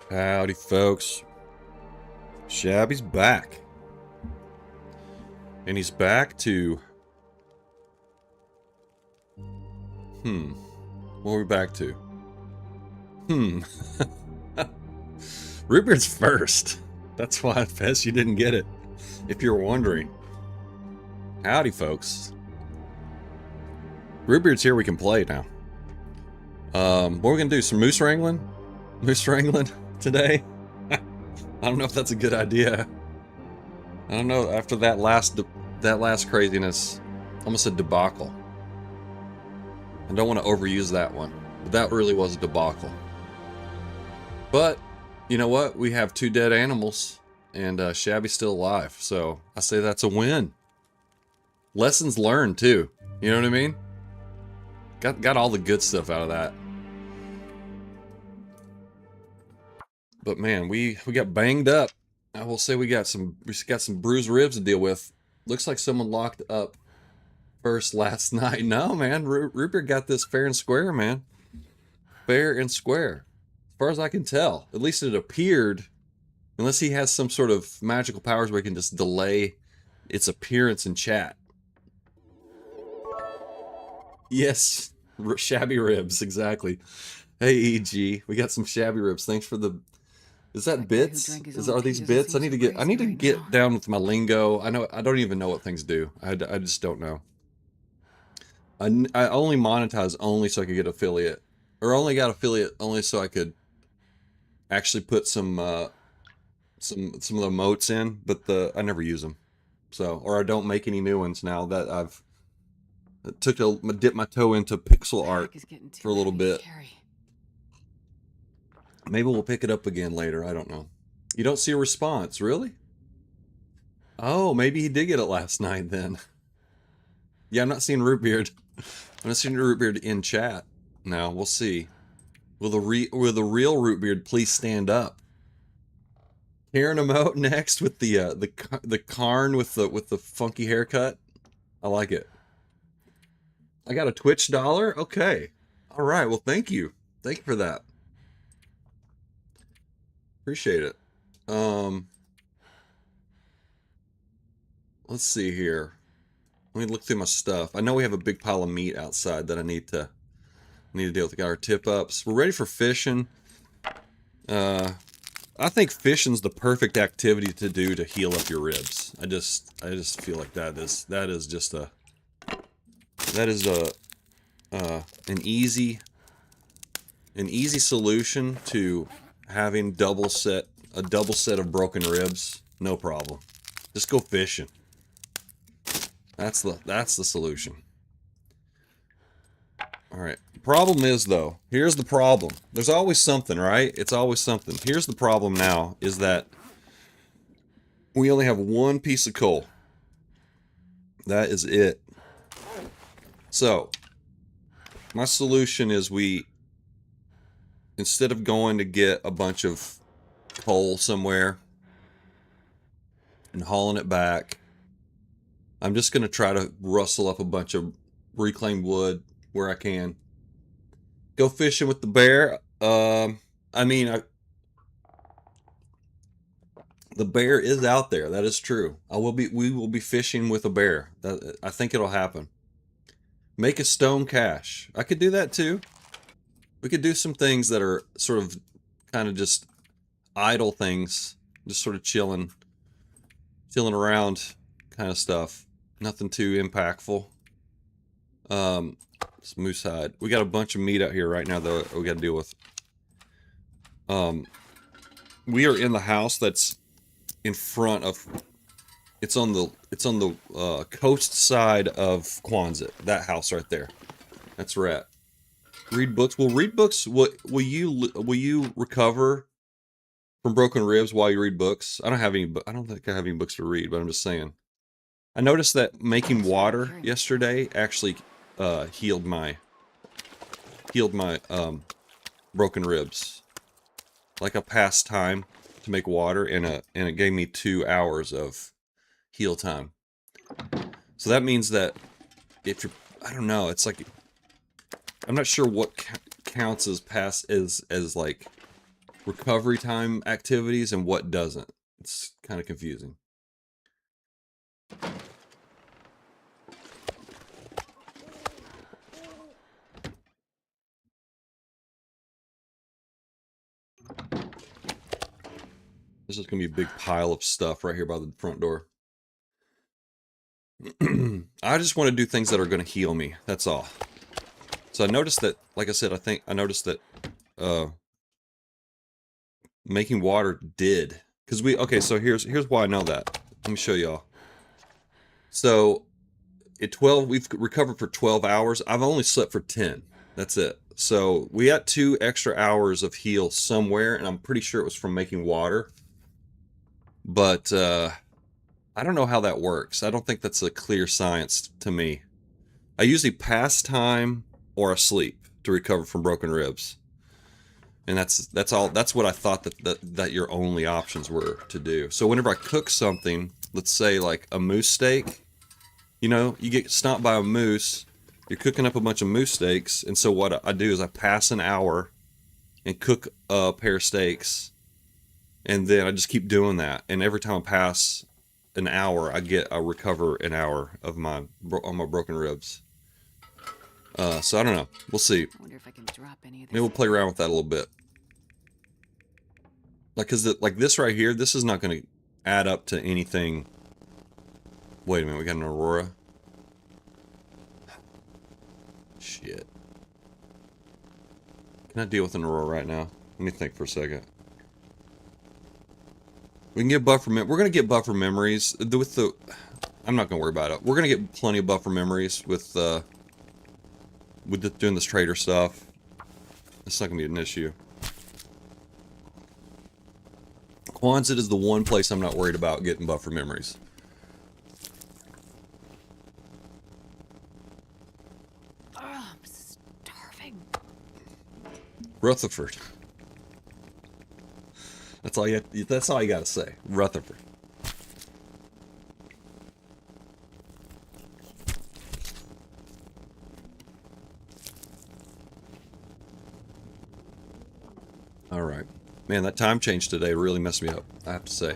Howdy, folks. Shabby's back. And he's back to... What are we back to? Rootbeard's first. That's why I guess you didn't get it, if you're wondering. Howdy, folks. Rootbeard's here, we can play now. What are we gonna do? Some moose wrangling? Moose wrangling today? I don't know if that's a good idea. I don't know, after that last craziness, almost a debacle. I don't want to overuse that one, but that really was a debacle. But, you know what? We have 2 dead animals, and Shabby's still alive, so I say that's a win. Lessons learned, too. You know what I mean? Got all the good stuff out of that. But man, we got banged up. I will say we got some bruised ribs to deal with. Looks like someone locked up first last night. No, man, Rupert got this fair and square, man. Fair and square. As far as I can tell. At least it appeared. Unless he has some sort of magical powers where he can just delay its appearance in chat. Yes, shabby ribs, exactly. Hey, EG, we got some shabby ribs. Thanks for the... Is that bits? Are these bits? I need to get down with my lingo. I don't even know what things do. I just don't know. I only monetize only so I could get affiliate, or only got affiliate only so I could actually put some of the motes in, but I never use them. So, or I don't make any new ones now that I've dip my toe into pixel art for a little bit. Maybe we'll pick it up again later. I don't know. You don't see a response, really? Oh, maybe he did get it last night then. Yeah, I'm not seeing Rootbeard. I'm not seeing Rootbeard in chat. Now we'll see. Will the real Rootbeard please stand up? Karen emote next with the Karn with the funky haircut. I like it. I got a Twitch dollar. Okay. All right. Well, thank you. Thank you for that. Appreciate it. Let's see here. Let me look through my stuff. I know we have a big pile of meat outside that I need to deal with. We got our tip ups. We're ready for fishing. I think fishing's the perfect activity to do to heal up your ribs. I just feel like that is an easy solution to having a double set of broken ribs. No problem. Just go fishing. That's the solution. All right. Problem is, though, here's the problem. There's always something, right? It's always something. Here's the problem now, is that we only have one piece of coal. That is it. So, my solution is instead of going to get a bunch of coal somewhere and hauling it back, I'm just going to try to rustle up a bunch of reclaimed wood where I can. Go fishing with the bear. The bear is out there. That is true. We will be fishing with a bear. I think it'll happen. Make a stone cache. I could do that too. We could do some things that are sort of kind of just idle things, just sort of chilling around kind of stuff. Nothing too impactful. It's moose hide. We got a bunch of meat out here right now that we got to deal with. We are in the house that's in front of. It's on the coast side of Quonset. That house right there. That's where we're at. Read books. Well, read books. Will you recover from broken ribs while you read books? I don't think I have any books to read, but I'm just saying. I noticed that making water yesterday actually healed my broken ribs. Like a pastime to make water, and it gave me 2 hours of heal time. So that means that if you're, I don't know, it's like, I'm not sure what counts as like recovery time activities and what doesn't. It's kind of confusing. This is going to be a big pile of stuff right here by the front door. I just want to do things that are going to heal me. That's all. So I noticed that, like I said, I noticed that making water did. Because okay, so here's why I know that. Let me show y'all. So we've recovered for 12 hours. I've only slept for 10. That's it. So we got 2 extra hours of heal somewhere, and I'm pretty sure it was from making water. But I don't know how that works. I don't think that's a clear science to me. I usually pass time or I sleep to recover from broken ribs. And that's all. That's what I thought that your only options were to do. So whenever I cook something, let's say like a moose steak, you know, you get stomped by a moose, you're cooking up a bunch of moose steaks, and so what I do is I pass an hour and cook a pair of steaks, and then I just keep doing that. And every time I pass an hour, I recover an hour of my broken ribs. So I don't know. We'll see. I wonder if I can drop any of this. Maybe we'll play around with that a little bit. Like, cause like this right here, this is not going to add up to anything. Wait a minute, we got an Aurora. Shit. Can I deal with an Aurora right now? Let me think for a second. We can get buffer. We're going to get buffer memories with the. I'm not going to worry about it. We're going to get plenty of buffer memories with doing this trader stuff. It's not going to be an issue. Quonset is the one place I'm not worried about getting buffer memories. Oh, I'm starving. Rutherford. That's all you got to say. Rutherford. All right. Man, that time change today really messed me up, I have to say.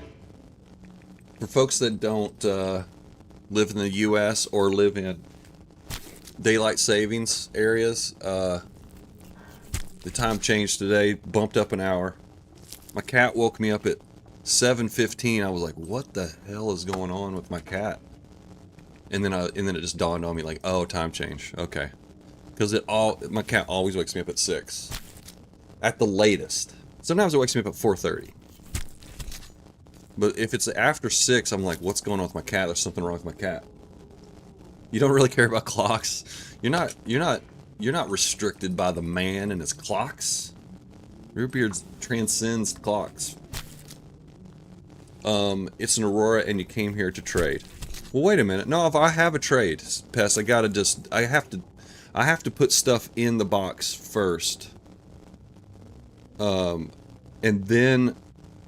For folks that don't live in the U.S. or live in daylight savings areas, the time change today bumped up an hour. My cat woke me up at 7:15. I was like, "What the hell is going on with my cat?" And then it just dawned on me, like, "Oh, time change. Okay." Because my cat always wakes me up at 6, at the latest. Sometimes it wakes me up at 4:30. But if it's after 6, I'm like, "What's going on with my cat? There's something wrong with my cat." You don't really care about clocks. You're not restricted by the man and his clocks. Rootbeard transcends clocks. It's an Aurora and you came here to trade. Well, wait a minute. No, if I have a trade, Pest, I have to put stuff in the box first. And then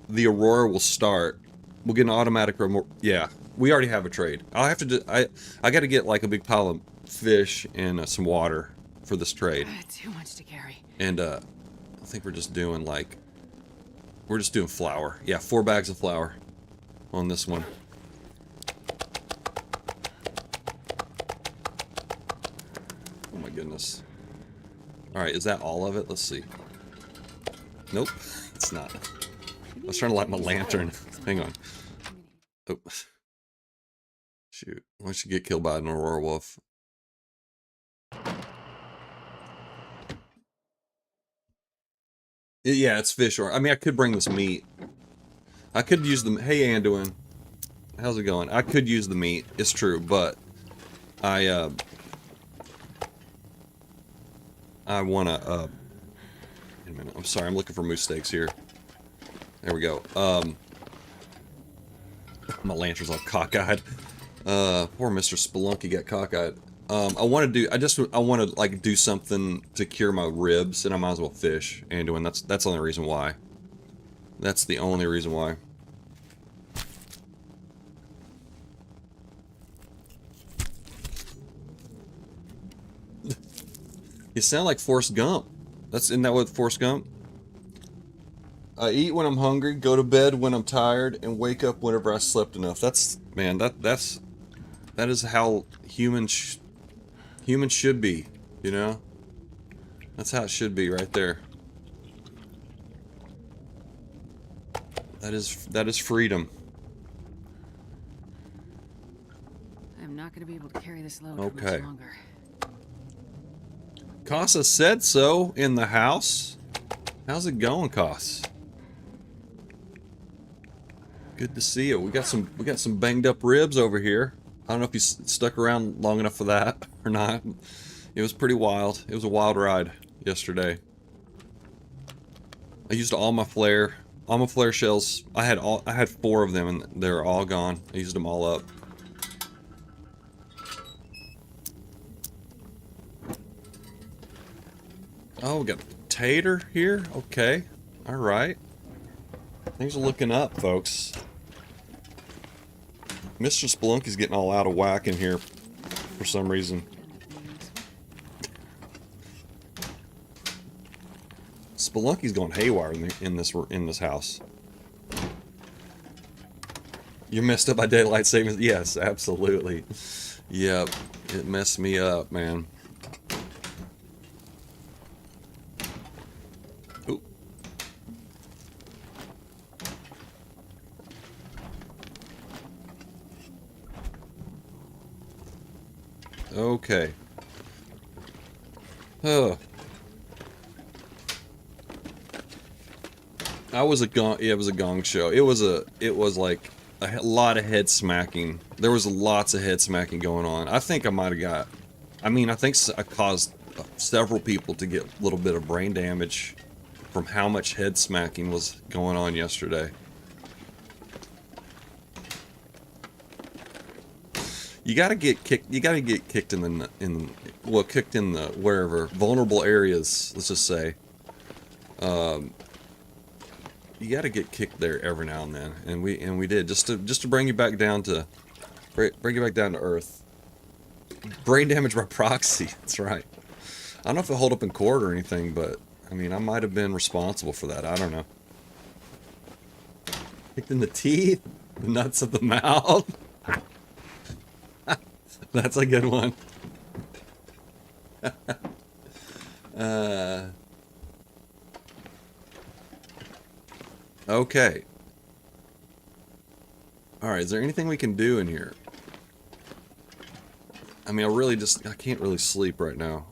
the Aurora will start. We'll get an automatic yeah, we already have a trade. I'll have to do, I got to get like a big pile of fish and some water for this trade. Too much to carry. And I think we're just doing flour. Yeah, 4 bags of flour on this one. Oh my goodness. Alright, is that all of it? Let's see. Nope, it's not. I was trying to light my lantern. Hang on. Oh. Shoot. Why don't you get killed by an Aurora wolf? Yeah, it's fish. Or I mean, I could bring this meat. I could use the... Hey, Anduin. How's it going? I could use the meat. It's true, but I want to... Wait a minute. I'm sorry. I'm looking for moose steaks here. There we go. My lantern's all cockeyed. Poor Mr. Spelunky got cockeyed. I want to like do something to cure my ribs, and I might as well fish. Anduin, that's the only reason why. That's the only reason why. You sound like Forrest Gump. Isn't that what Forrest Gump? I eat when I'm hungry, go to bed when I'm tired, and wake up whenever I slept enough. That's, man, that is how humans should be, you know? That's how it should be right there. That is freedom. I'm not gonna be able to carry this load for Okay. much longer. Casa said so in the house. How's it going, Cas? Good to see you. We got some banged up ribs over here. I don't know if you stuck around long enough for that or not. It was pretty wild. It was a wild ride yesterday. I used all my flare shells. I had 4 of them and they're all gone. I used them all up. Oh, we got a potato here. Okay. All right. Things are looking up, folks. Mr. Spelunky's getting all out of whack in here for some reason. Spelunky's going haywire in this house. You're messed up by daylight savings. Yes, absolutely. Yep, it messed me up, man. Ooh. Okay. Oh. It was a gong show. It was like a lot of head smacking. There was lots of head smacking going on. I think I might have got, I think I caused several people to get a little bit of brain damage from how much head smacking was going on yesterday. You gotta get kicked in the wherever vulnerable areas. Let's just say. You got to get kicked there every now and then, and we did just to bring you back down to earth. Brain damage by proxy. That's right. I don't know if it hold up in court or anything, but I mean, I might have been responsible for that. I don't know. Kicked in the teeth, the nuts of the mouth. That's a good one. Okay. Alright, is there anything we can do in here? I mean, I can't really sleep right now.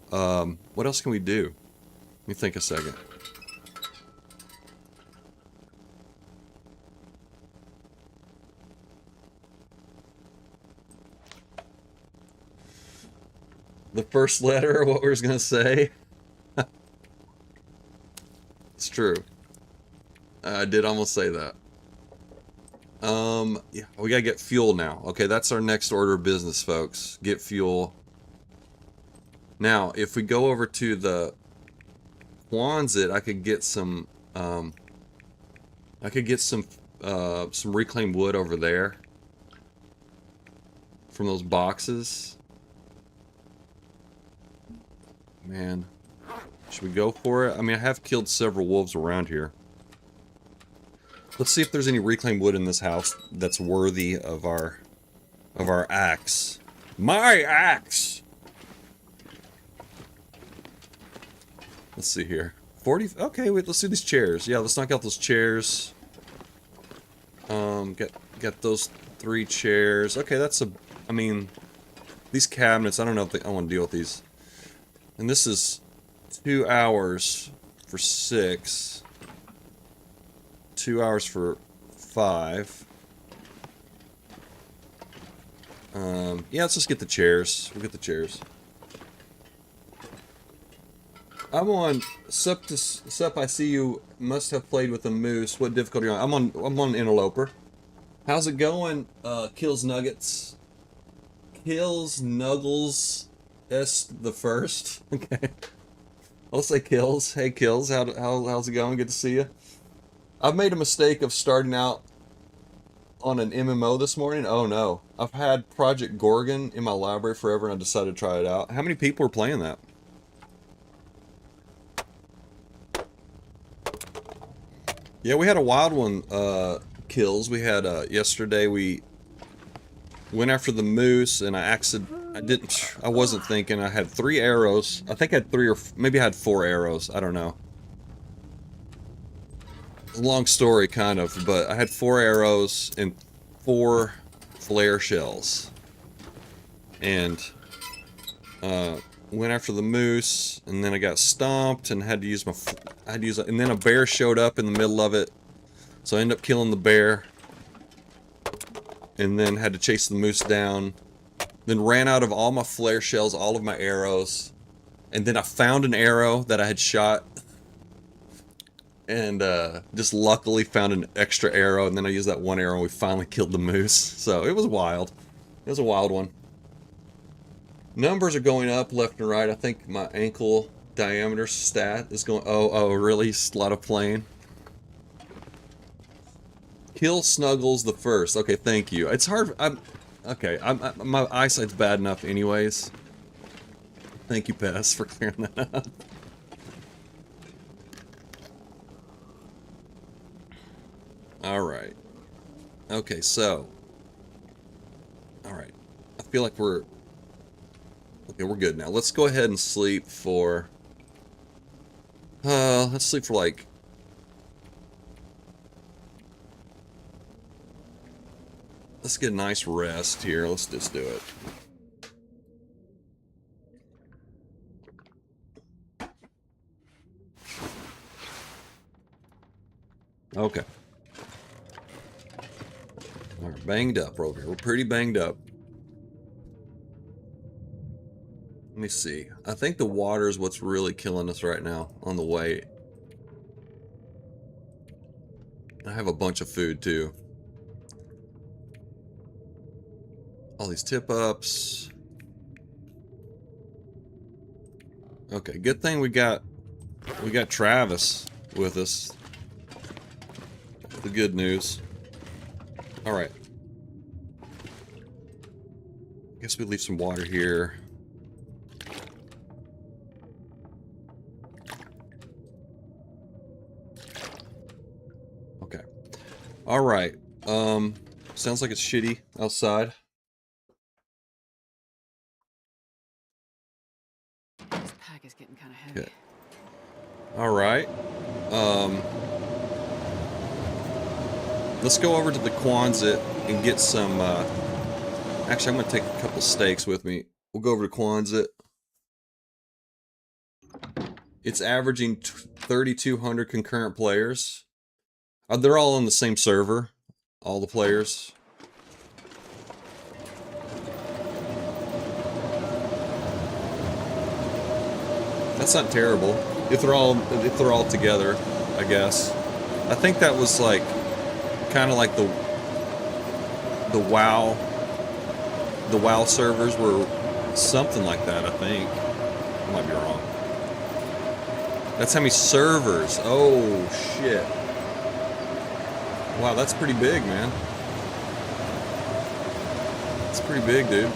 What else can we do? Let me think a second. The first letter, what we were gonna say? It's true. I did almost say that. Yeah, we gotta get fuel now. Okay, that's our next order of business, folks. Get fuel. Now, if we go over to the Quonset, I could get some reclaimed wood over there from those boxes. Man, should we go for it? I mean, I have killed several wolves around here. Let's see if there's any reclaimed wood in this house that's worthy of our axe. My axe! Let's see here. 40. Okay, wait. Let's do these chairs. Yeah, let's knock out those chairs. Get those 3 chairs. Okay, that's a. I mean, these cabinets. I don't know if I want to deal with these. And this is 2 hours for 6. 2 hours for 5. Yeah, let's just get the chairs. We'll get the chairs. I'm on Sup. I see you must have played with a moose. What difficulty are you on? I'm on Interloper. How's it going? Kills Nuggets. Kills Nuggles S the first. Okay. I'll say Kills. Hey Kills, how's it going? Good to see you. I've made a mistake of starting out on an MMO this morning. Oh no. I've had Project Gorgon in my library forever and I decided to try it out. How many people are playing that? Yeah, we had a wild one, kills. We had, yesterday we went after the moose, and I wasn't thinking. I had 3 arrows. I think I had 3 or maybe I had 4 arrows. I don't know. It's a long story, kind of, but I had 4 arrows and 4 flare shells. And, went after the moose, and then I got stomped and had to use and then a bear showed up in the middle of it. So I ended up killing the bear. And then had to chase the moose down. Then ran out of all my flare shells, all of my arrows. And then I found an arrow that I had shot. And just luckily found an extra arrow. And then I used that 1 arrow and we finally killed the moose. So it was wild. It was a wild one. Numbers are going up left and right. I think my ankle diameter stat is going... Oh, really? A lot of playing. Kill Snuggles the first. Okay, thank you. It's hard... my eyesight's bad enough anyways. Thank you, Pess, for clearing that up. Alright. Okay, so... Alright. I feel like we're... Okay, we're good now. Let's go ahead and sleep for... let's sleep for like... Let's get a nice rest here. Let's just do it. Okay. Alright, banged up over here. We're pretty banged up. Let me see. I think the water is what's really killing us right now on the way. I have a bunch of food too. All these tip-ups. Okay, good thing we got Travis with us. The good news. Alright. Guess we leave some water here. Okay. Alright. Sounds like it's shitty outside. This pack is getting kind of heavy. Okay. Alright. Let's go over to the Quonset and get some, actually, I'm going to take a couple steaks with me. We'll go over to Quonset. It's averaging 3,200 concurrent players. They're all on the same server. All the players. That's not terrible. If they're all together, I guess. I think that was like kind of like the WoW servers were something like that, I think. I might be wrong. That's how many servers. Oh shit. Wow, that's pretty big, man. It's pretty big, dude.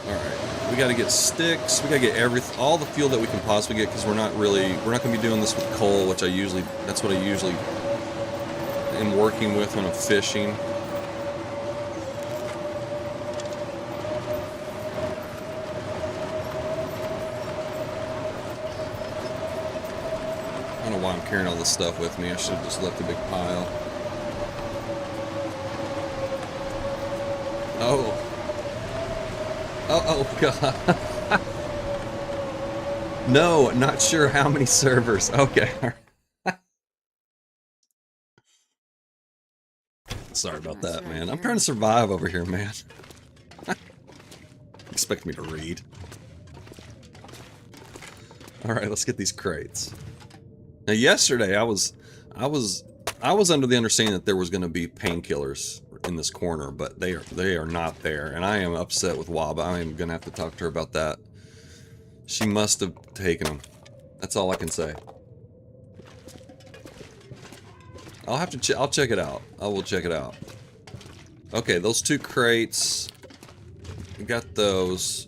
Alright. We gotta get sticks. We gotta get all the fuel that we can possibly get, because we're not gonna be doing this with coal, which that's what I usually am working with when I'm fishing. I don't know why I'm carrying all this stuff with me. I should have just left a big pile. Oh. Oh, God. No, not sure how many servers. Okay. Sorry about that, man. I'm trying to survive over here, man. Expect me to read. Alright, let's get these crates. Now, yesterday, I was under the understanding that there was going to be painkillers in this corner, but they are not there, and I am upset with Waba. I am going to have to talk to her about that. She must have taken them. That's all I can say. I'll check it out. I will check it out. Okay, those 2 crates. We got those.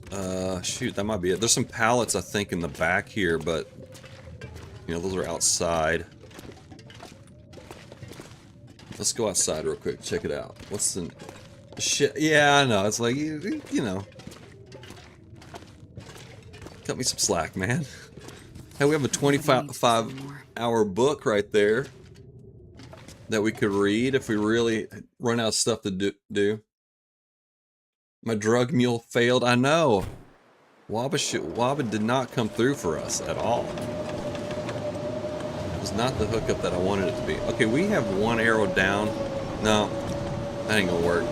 Shoot, that might be it. There's some pallets, I think, in the back here, but You know, those are outside. Let's go outside real quick. Check it out. What's the shit? Yeah, I know. It's like, you know. Cut me some slack, man. Hey, we have a 25-hour book right there that we could read if we really run out of stuff to do. My drug mule failed. I know. Waba did not come through for us at all. It was not the hookup that I wanted it to be. Okay, we have one arrow down. No, that ain't gonna work.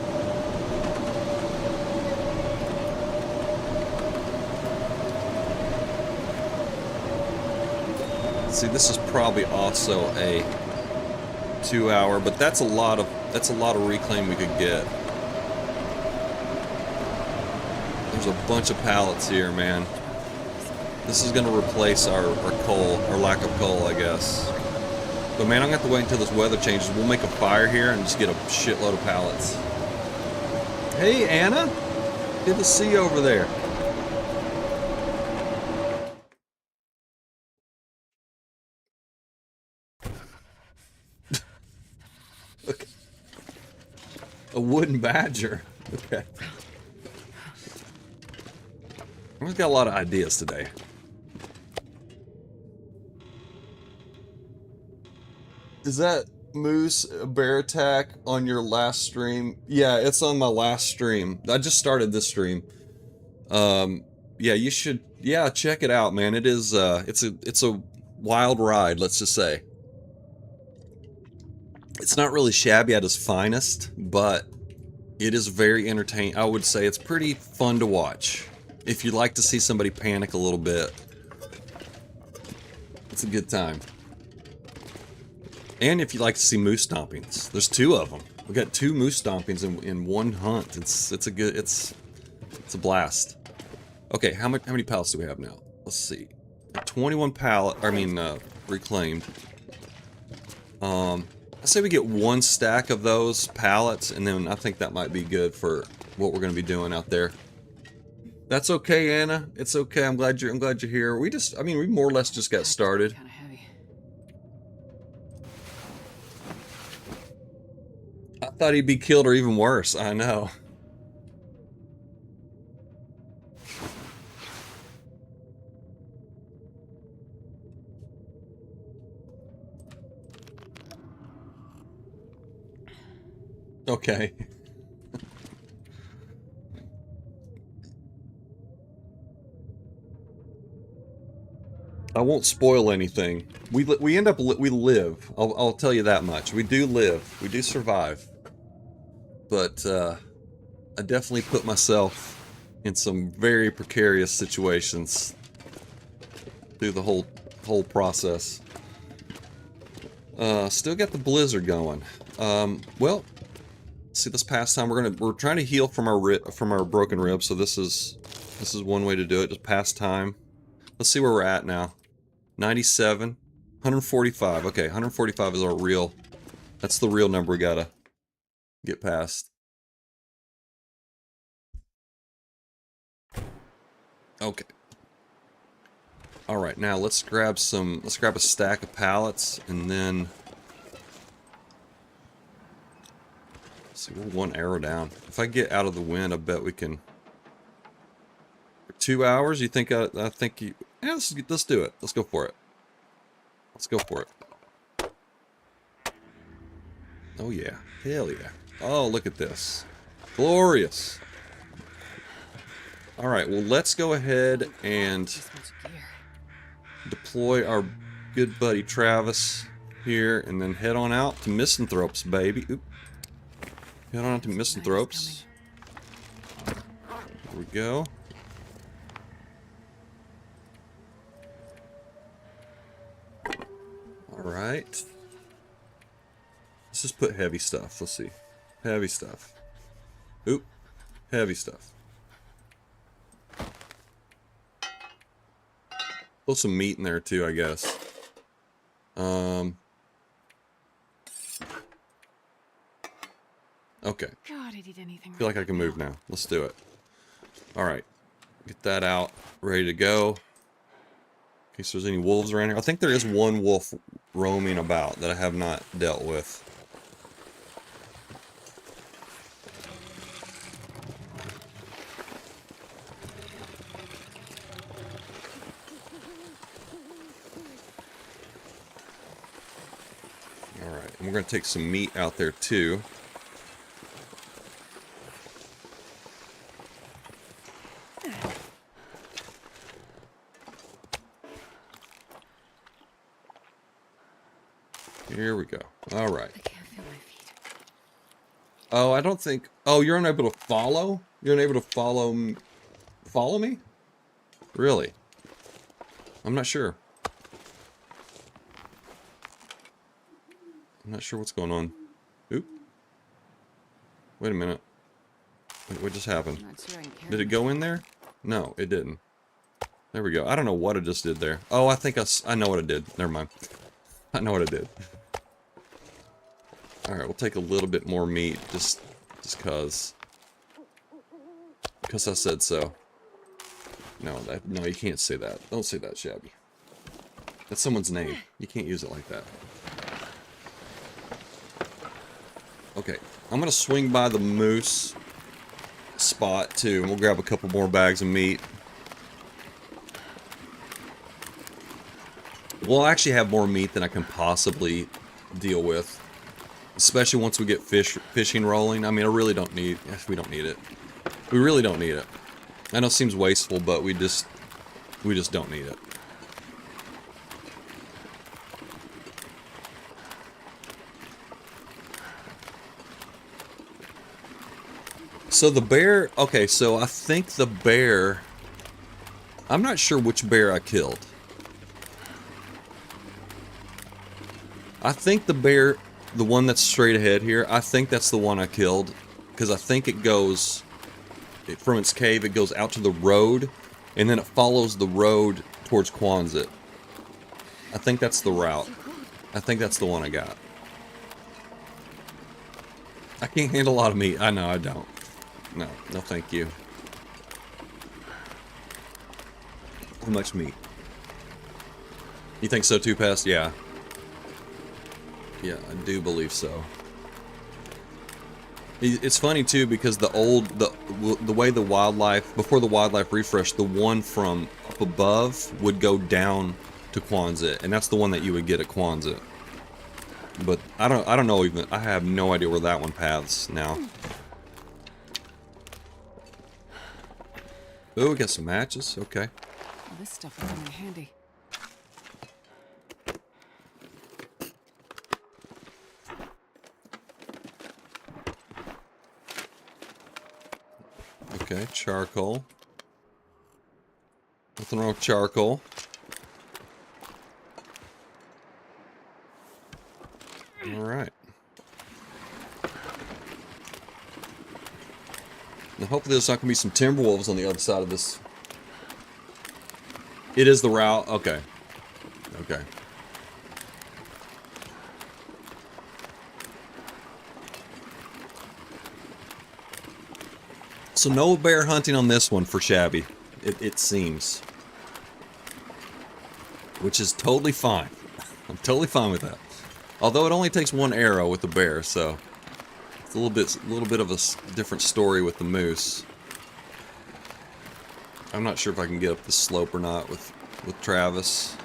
See, this is probably also a 2-hour, but that's a lot of reclaim we could get. There's a bunch of pallets here, man. This is gonna replace our coal, our lack of coal, I guess. But man, I'm gonna have to wait until this weather changes. We'll make a fire here and just get a shitload of pallets. Hey, Anna! Good to see you over there. Okay. A wooden badger. Okay. We've got a lot of ideas today. Is that moose a bear attack on your last stream? Yeah, it's on my last stream. I just started this stream. Yeah, you should. Yeah, check it out, man. It is. It's a wild ride. Let's just say. It's not really Shabby at his finest, but it is very entertaining. I would say it's pretty fun to watch. If you like to see somebody panic a little bit, it's a good time. And if you like to see moose stompings, there's 2 of them. We got 2 moose stompings in one hunt. It's a blast. Okay, how many pallets do we have now? Let's see. 21 reclaimed. I say we get 1 stack of those pallets, and then I think that might be good for what we're going to be doing out there. That's okay, Anna. It's okay. I'm glad you're here. We more or less just got started. Kind of heavy. I thought he'd be killed or even worse. I know. Okay. I won't spoil anything. We live. I'll tell you that much. We do live. We do survive. But I definitely put myself in some very precarious situations through the whole process. Still got the blizzard going. Well, see, this past time we're trying to heal from our broken ribs. So this is one way to do it. Just pass time. Let's see where we're at now. 97, 145. Okay, 145 is our real. That's the real number we gotta get past. Okay. All right, now let's grab a stack of pallets, and then let's see, we're 1 arrow down. If I get out of the wind, I bet we can. For 2 hours, you think? I think you. Yeah, let's do it. Let's go for it. Let's go for it. Oh yeah, hell yeah. Oh, look at this. Glorious. All right, well, let's go ahead and deploy our good buddy Travis here, and then head on out to Misanthropes, baby. Oop. Head on out to Misanthropes. There we go. Alright. Let's just put heavy stuff. Let's see. Heavy stuff. Oop. Heavy stuff. Put some meat in there too, I guess. Okay. God, I did anything. I feel like I can move now. Let's do it. Alright. Get that out. Ready to go. case there's any wolves around here. I think there is one wolf roaming about that I have not dealt with. Alright, and we're going to take some meat out there too. Here we go. All right. I can't feel my feet. Oh, I don't think... Oh, you're unable to follow? You're unable to follow me? Really? I'm not sure. I'm not sure what's going on. Oop. Wait a minute. Wait, what just happened? Did it go in there? No, it didn't. There we go. I don't know what it just did there. Oh, I think I know what it did. Never mind. I know what it did. Alright, we'll take a little bit more meat, just cause I said so. No, no, you can't say that. Don't say that, Shabby. That's someone's name. You can't use it like that. Okay, I'm gonna swing by the moose spot too, and we'll grab a couple more bags of meat. We'll actually have more meat than I can possibly deal with. Especially once we get fishing rolling. I mean, I really don't need... we don't need it. We really don't need it. I know it seems wasteful, but we just don't need it. So the bear... Okay, so I think the bear... I'm not sure which bear I killed. I think the bear... The one that's straight ahead here, I think that's the one I killed. Because I think it goes... from its cave, it goes out to the road. And then it follows the road towards Quonset. I think that's the route. I think that's the one I got. I can't handle a lot of meat. I know, I don't. No, no thank you. How much meat? You think so too, Pest? Yeah. Yeah, I do believe so. It's funny too because the way the wildlife before the wildlife refresh, the one from up above would go down to Quonset, and that's the one that you would get at Quonset. But I don't know even. I have no idea where that one paths now. Oh, we got some matches. Okay. Well, this stuff will come in handy. Okay, charcoal. Nothing wrong with charcoal. Alright. Now hopefully there's not going to be some timber wolves on the other side of this. It is the route? Okay. Okay. So no bear hunting on this one for Shabby, it seems. Which is totally fine. I'm totally fine with that. Although it only takes one arrow with the bear, so it's a little bit of a different story with the moose. I'm not sure if I can get up the slope or not with Travis.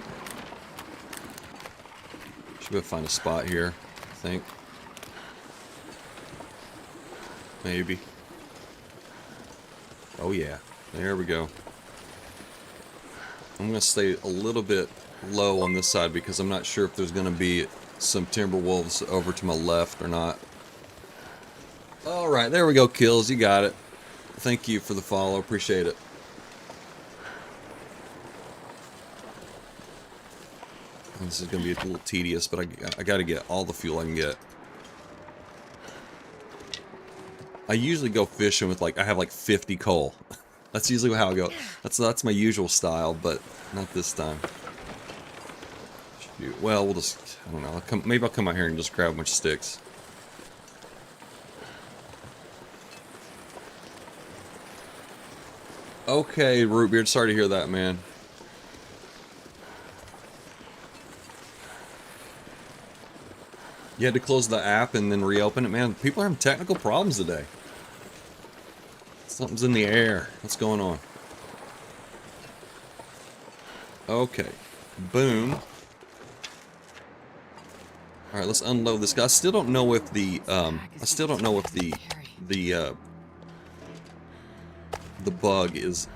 Should be able to find a spot here, I think. Maybe. Oh yeah, there we go. I'm going to stay a little bit low on this side because I'm not sure if there's going to be some timber wolves over to my left or not. Alright, there we go, Kills. You got it. Thank you for the follow. Appreciate it. This is going to be a little tedious, but I got to get all the fuel I can get. I usually go fishing with I have like 50 coal. That's usually how I go. That's my usual style, but not this time. Shoot. Well, we'll just, I don't know. Maybe I'll come out here and just grab a bunch of sticks. Okay, Rootbeard, sorry to hear that, man. You had to close the app and then reopen it. Man, people are having technical problems today. Something's in the air. What's going on? Okay. Boom. Alright, let's unload this guy. I still don't know if the bug is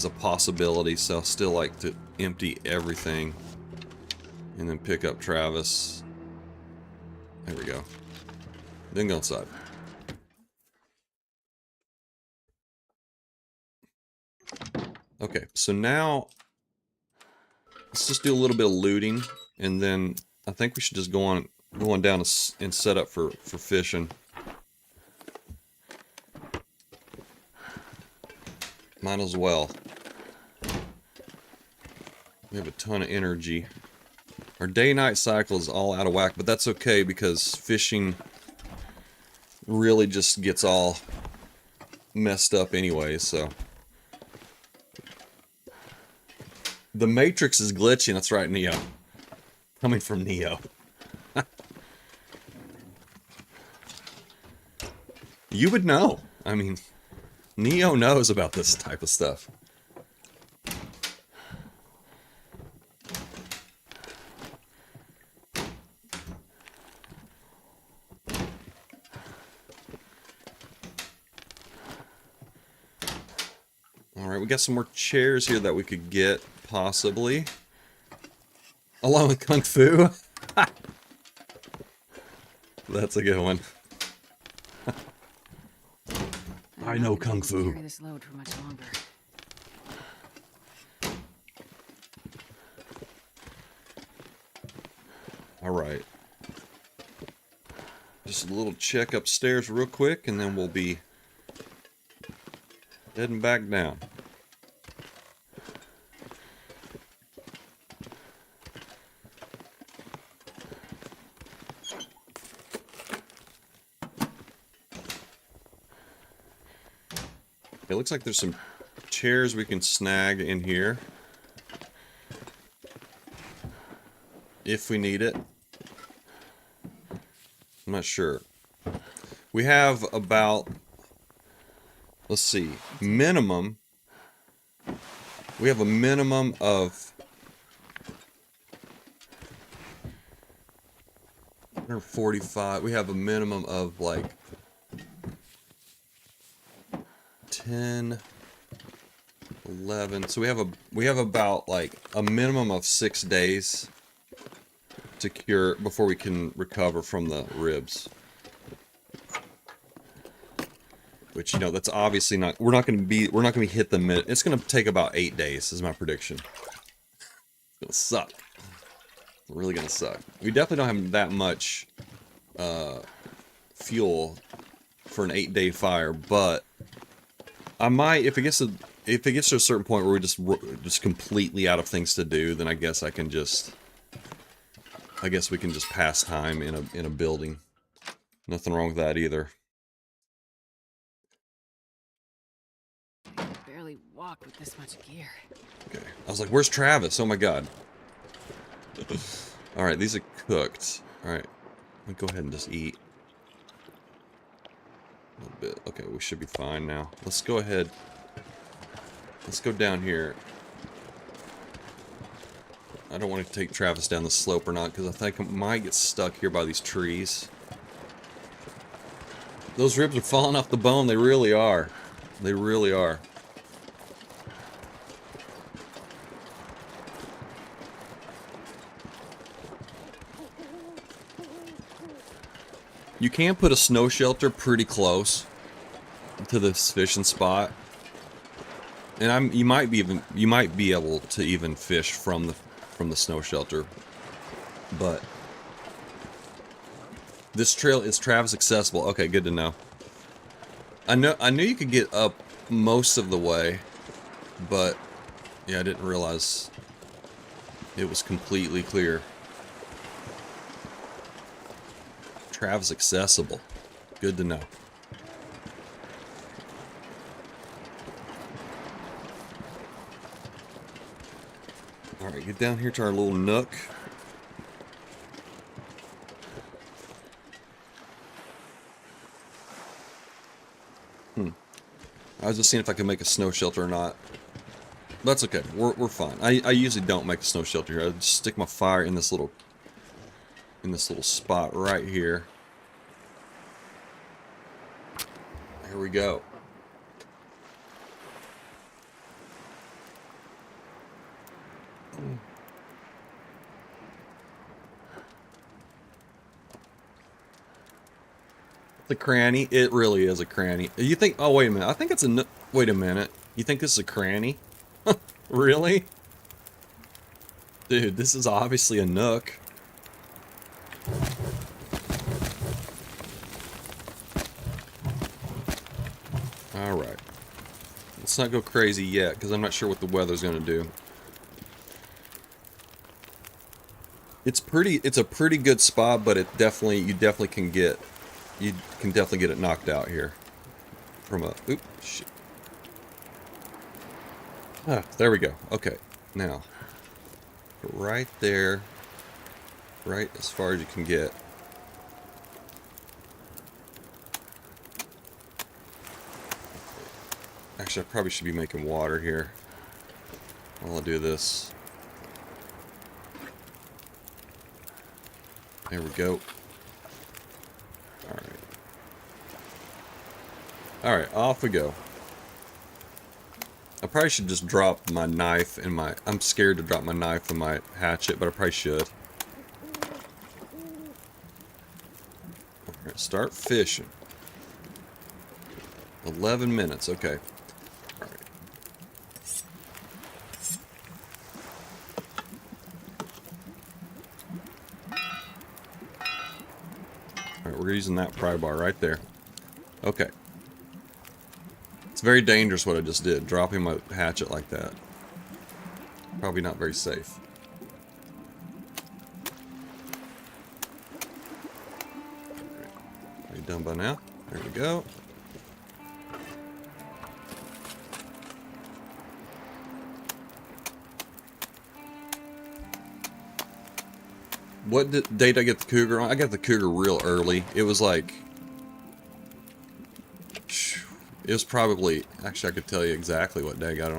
a possibility, so I still like to empty everything and then pick up Travis. There we go. Then go inside. Okay, so now let's just do a little bit of looting, and then I think we should just go on down and set up for fishing. Might as well. We have a ton of energy. Our day-night cycle is all out of whack, but that's okay because fishing really just gets all messed up anyway, so. The Matrix is glitching, that's right, Neo. Coming from Neo. You would know. I mean, Neo knows about this type of stuff. Alright, we got some more chairs here that we could get, possibly. Along with Kung Fu. That's a good one. I know Kung Fu. Carry this load for much longer. Alright. Just a little check upstairs real quick, and then we'll be heading back down. It looks like there's some chairs we can snag in here. If we need it. I'm not sure. We have about, let's see, minimum. We have a minimum of 145. We have a minimum of like 10, 11. So we have about like a minimum of 6 days to cure before we can recover from the ribs. Which, you know, that's obviously not, we're not going to be hit the minute. It's going to take about 8 days is my prediction. It's going to suck. It's really going to suck. We definitely don't have that much fuel for an 8-day fire, but I might, if it gets to a certain point where we're just completely out of things to do, then I guess we can just pass time in a building. Nothing wrong with that either. I can barely walk with this much gear. Okay. I was like, where's Travis? Oh my god. Alright, these are cooked. Alright. Let me go ahead and just eat. A little bit. Okay, we should be fine now. Let's go ahead. Let's go down here. I don't want to take Travis down the slope or not, because I think I might get stuck here by these trees. Those ribs are falling off the bone. They really are. They really are. You can put a snow shelter pretty close to this fishing spot, and you might be able to even fish from the snow shelter. But this trail is Travis accessible. Okay, good to know. I knew you could get up most of the way, but yeah, I didn't realize it was completely clear. Travis accessible. Good to know. Alright, get down here to our little nook. I was just seeing if I could make a snow shelter or not. That's okay. We're fine. I usually don't make a snow shelter here. I just stick my fire in this little spot right here. Here we go. The cranny. It really is a cranny. You think? Oh wait a minute. I think it's a. Wait a minute. You think this is a cranny? Really? Dude, this is obviously a nook. Alright. Let's not go crazy yet, because I'm not sure what the weather's going to do. It's a pretty good spot, but you definitely can get it knocked out here. From a, oops, shit. Ah, there we go. Okay, now. Right there. Right as far as you can get. Actually, I probably should be making water here while I do this. There we go. Alright. Alright, off we go. I probably should just drop my knife and my... I'm scared to drop my knife and my hatchet, but I probably should. Alright, start fishing. 11 minutes, okay. Alright. Alright, we're using that pry bar right there. Okay. It's very dangerous what I just did, dropping my hatchet like that. Probably not very safe. Are you done by now? There we go. What date I get the cougar on? I got the cougar real early. It was like... It was probably... Actually, I could tell you exactly what day I got it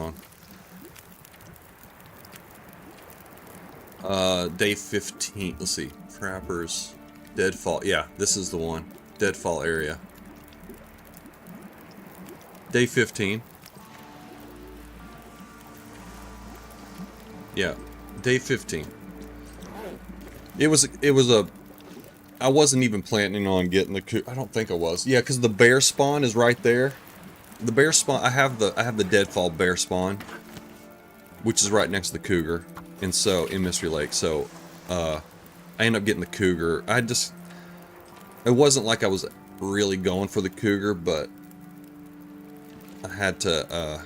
on. Day 15. Let's see. Trappers. Deadfall. Yeah, this is the one. Deadfall area. Day 15. Yeah. Day 15. It was a... I wasn't even planning on getting the cougar. I don't think I was. Yeah, because the bear spawn is right there. The bear spawn, I have the deadfall bear spawn, which is right next to the cougar, and so in Mystery Lake. So, I ended up getting the cougar. It wasn't like I was really going for the cougar, but I had to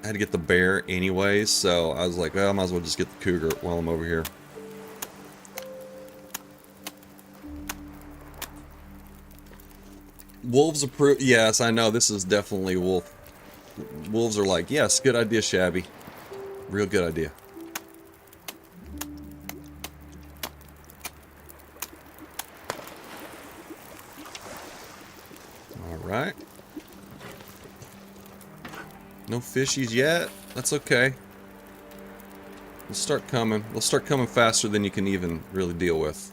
get the bear anyways. So I was like, well, I might as well just get the cougar while I'm over here. Wolves approve. Yes, I know. This is definitely wolf. Wolves are like, yes, good idea, Shabby. Real good idea. Alright. No fishies yet. That's okay. They'll start coming. They'll start coming faster than you can even really deal with.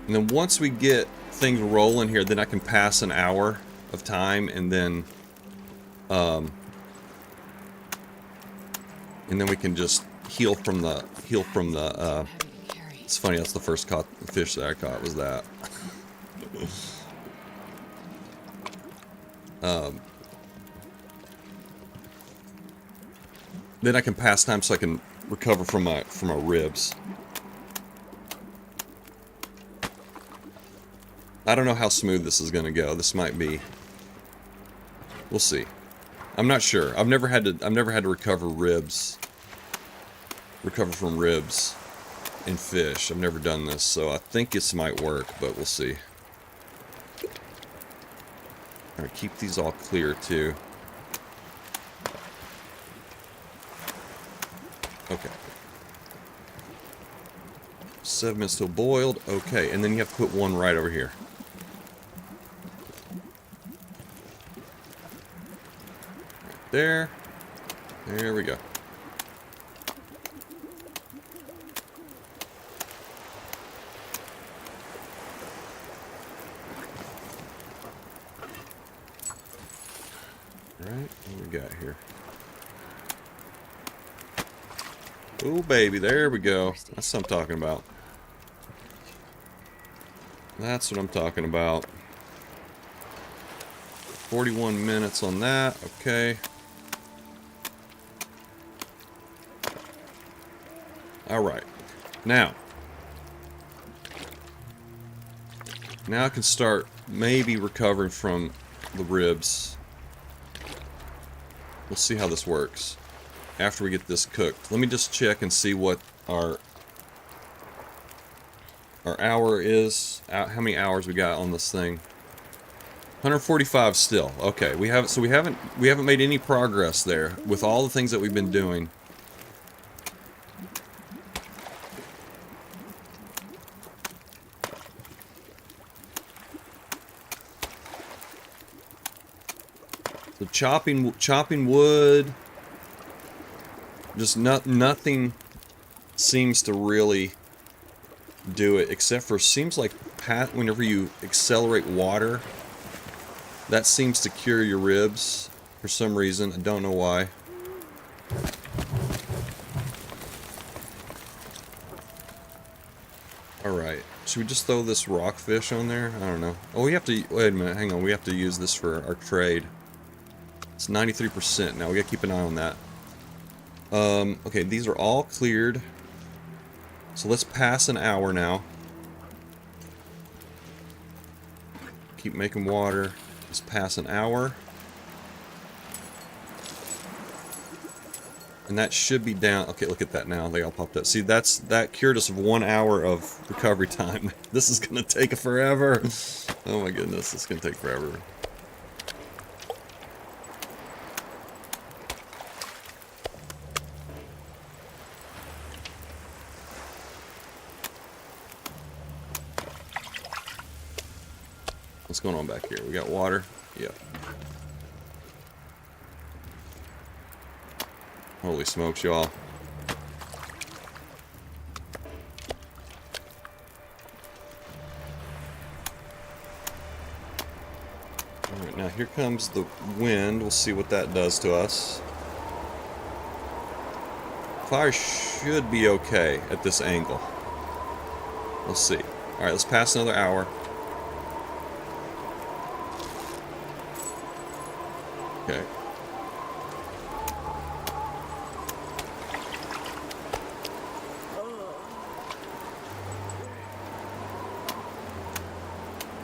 And then once we get things rolling here, then I can pass an hour of time, and then we can just heal from the it's funny, that's the first fish that I caught was that. Then I can pass time so I can recover from my ribs. I don't know how smooth this is going to go. This might be... We'll see. I'm not sure. I've never had to recover ribs. Recover from ribs in fish. I've never done this, so I think this might work, but we'll see. Alright, keep these all clear, too. Okay. 7 minutes till boiled. Okay, and then you have to put one right over here. there. There we go. Alright, what we got here? Oh, baby, there we go. That's what I'm talking about. That's what I'm talking about. 41 minutes on that, okay. Alright. Now I can start maybe recovering from the ribs. We'll see how this works after we get this cooked. Let me just check and see what our hour is. How many hours we got on this thing? 145 still. Okay, we haven't made any progress there with all the things that we've been doing. So chopping wood, just nothing seems to really do it, except for seems like whenever you accelerate water, that seems to cure your ribs for some reason. I don't know why. Alright, should we just throw this rockfish on there? I don't know. Oh, we have to, wait a minute, hang on, we have to use this for our trade. It's 93% now, we gotta keep an eye on that. Okay, these are all cleared. So let's pass an hour now. Keep making water. Let's pass an hour. And that should be down. Okay, look at that now. They all popped up. See, that cured us of 1 hour of recovery time. This is gonna take forever. Oh my goodness, it's gonna take forever. What's going on back here? We got water? Yep. Holy smokes, y'all. Alright, now here comes the wind. We'll see what that does to us. Fire should be okay at this angle. We'll see. Alright, let's pass another hour. Okay.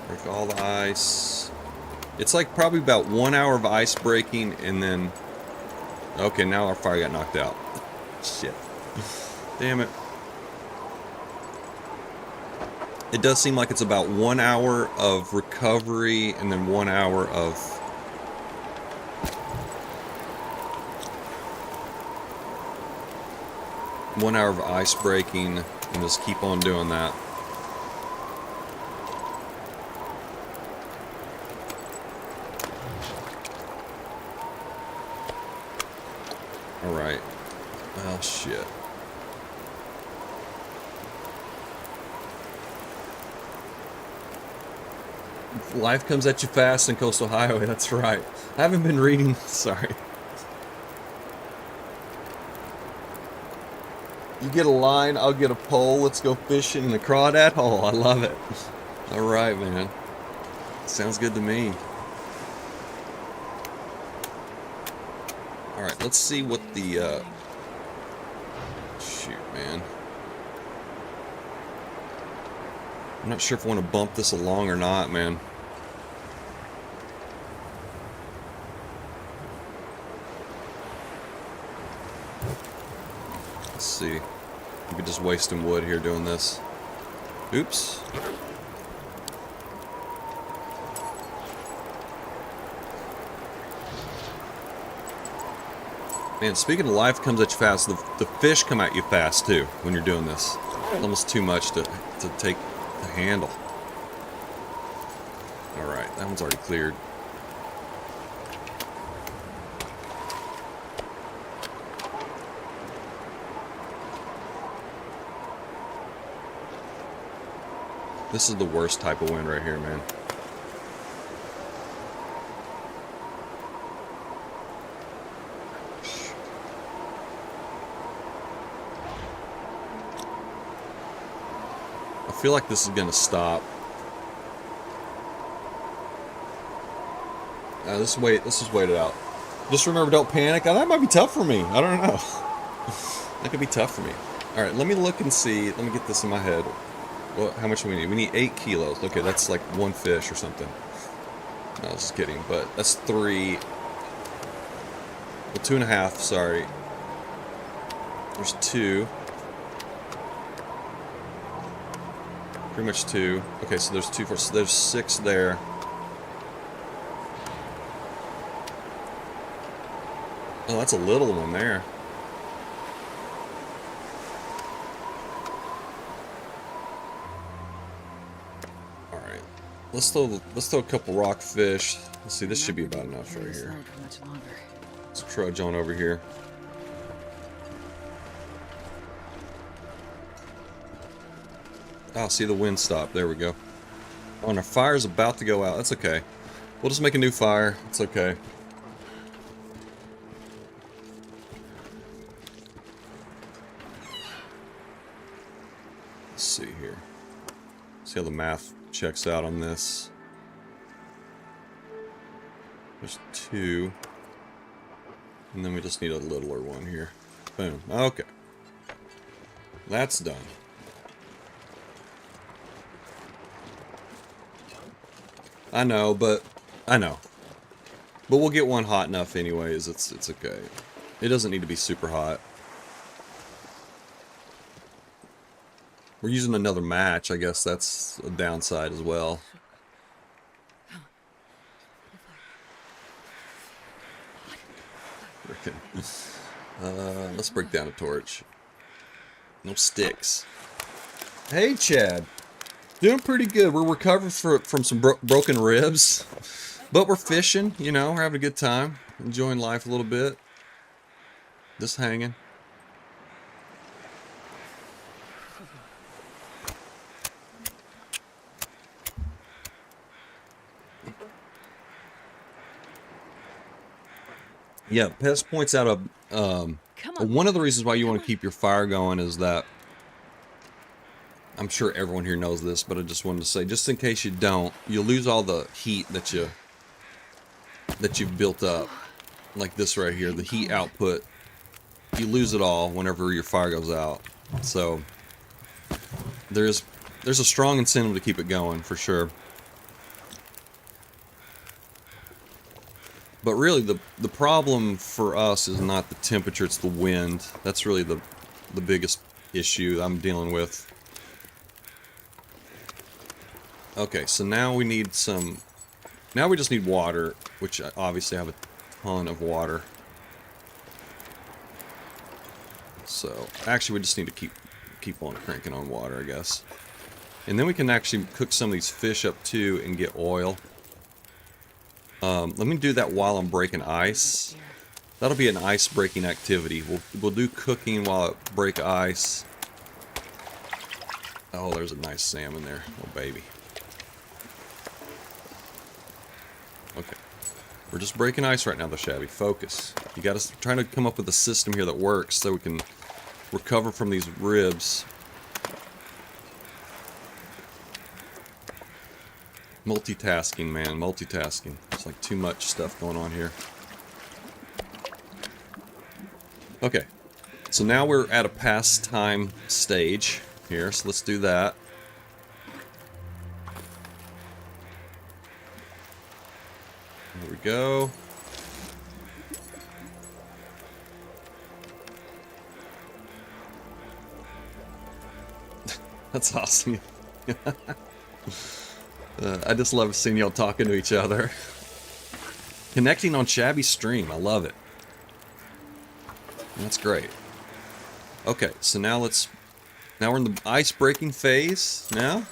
Break all the ice. It's like probably about 1 hour of ice breaking and then... Okay, now our fire got knocked out. Shit. Damn it. It does seem like it's about 1 hour of recovery and then 1 hour of... ...1 hour of ice breaking and just keep on doing that. Alright. Oh, shit. Life comes at you fast in Coastal Highway, that's right. I haven't been reading, sorry. You get a line, I'll get a pole, let's go fishing in the crawdad hole. I love it. Alright, man. Sounds good to me. Alright, let's see what the, shoot, man. I'm not sure if I want to bump this along or not, man. Let's see. Maybe just wasting wood here doing this. Oops. Man, speaking of life comes at you fast, the fish come at you fast too when you're doing this. It's almost too much to take the handle. Alright, that one's already cleared. This is the worst type of wind right here, man. I feel like this is gonna stop. Let's just wait it out. Just remember, don't panic. That might be tough for me. I don't know. That could be tough for me. All right, let me look and see. Let me get this in my head. Well, how much do we need? We need 8 kilos. Okay, that's like 1 fish or something. No, I was just kidding. But that's 3. Well, 2.5. Sorry. There's 2. Pretty much 2. Okay, so there's 2 for. So there's 6 there. Oh, that's a little one there. All right, let's throw a couple rockfish. Let's see, this should be about enough right here. Let's trudge on over here. Oh, see the wind stop. There we go. Oh, and our fire's about to go out. That's okay. We'll just make a new fire. It's okay. Let's see here. See how the math checks out on this. There's 2. And then we just need a littler one here. Boom. Okay. That's done. I know. But we'll get one hot enough anyways. It's okay. It doesn't need to be super hot. We're using another match. I guess that's a downside as well. Let's break down a torch. No sticks. Hey, Chad. Doing pretty good. We're recovering from some broken ribs. But we're fishing, you know. We're having a good time. Enjoying life a little bit. Just hanging. Yeah, Pest points out one of the reasons why you want to keep your fire going is that I'm sure everyone here knows this, but I just wanted to say, just in case you don't, you'll lose all the heat that you've built up, like this right here, the heat output. You lose it all whenever your fire goes out. So there's a strong incentive to keep it going for sure. But really, the problem for us is not the temperature, it's the wind. That's really the biggest issue I'm dealing with. Okay, so now we need some... Now we just need water, which I obviously have a ton of water. So, actually we just need to keep on cranking on water, I guess. And then we can actually cook some of these fish up too and get oil. Let me do that while I'm breaking ice. That'll be an ice breaking activity. We'll do cooking while I break ice. Oh, there's a nice salmon there. Oh, baby. Okay. We're just breaking ice right now, though, Shabby. Focus. You got to trying to come up with a system here that works so we can recover from these ribs. Multitasking, man. Multitasking. There's like too much stuff going on here. Okay. So now we're at a pastime stage here. So let's do that. There we go. That's awesome. I just love seeing y'all talking to each other. Connecting on Shabby's stream. I love it. That's great. Okay, so now we're in the ice breaking phase now.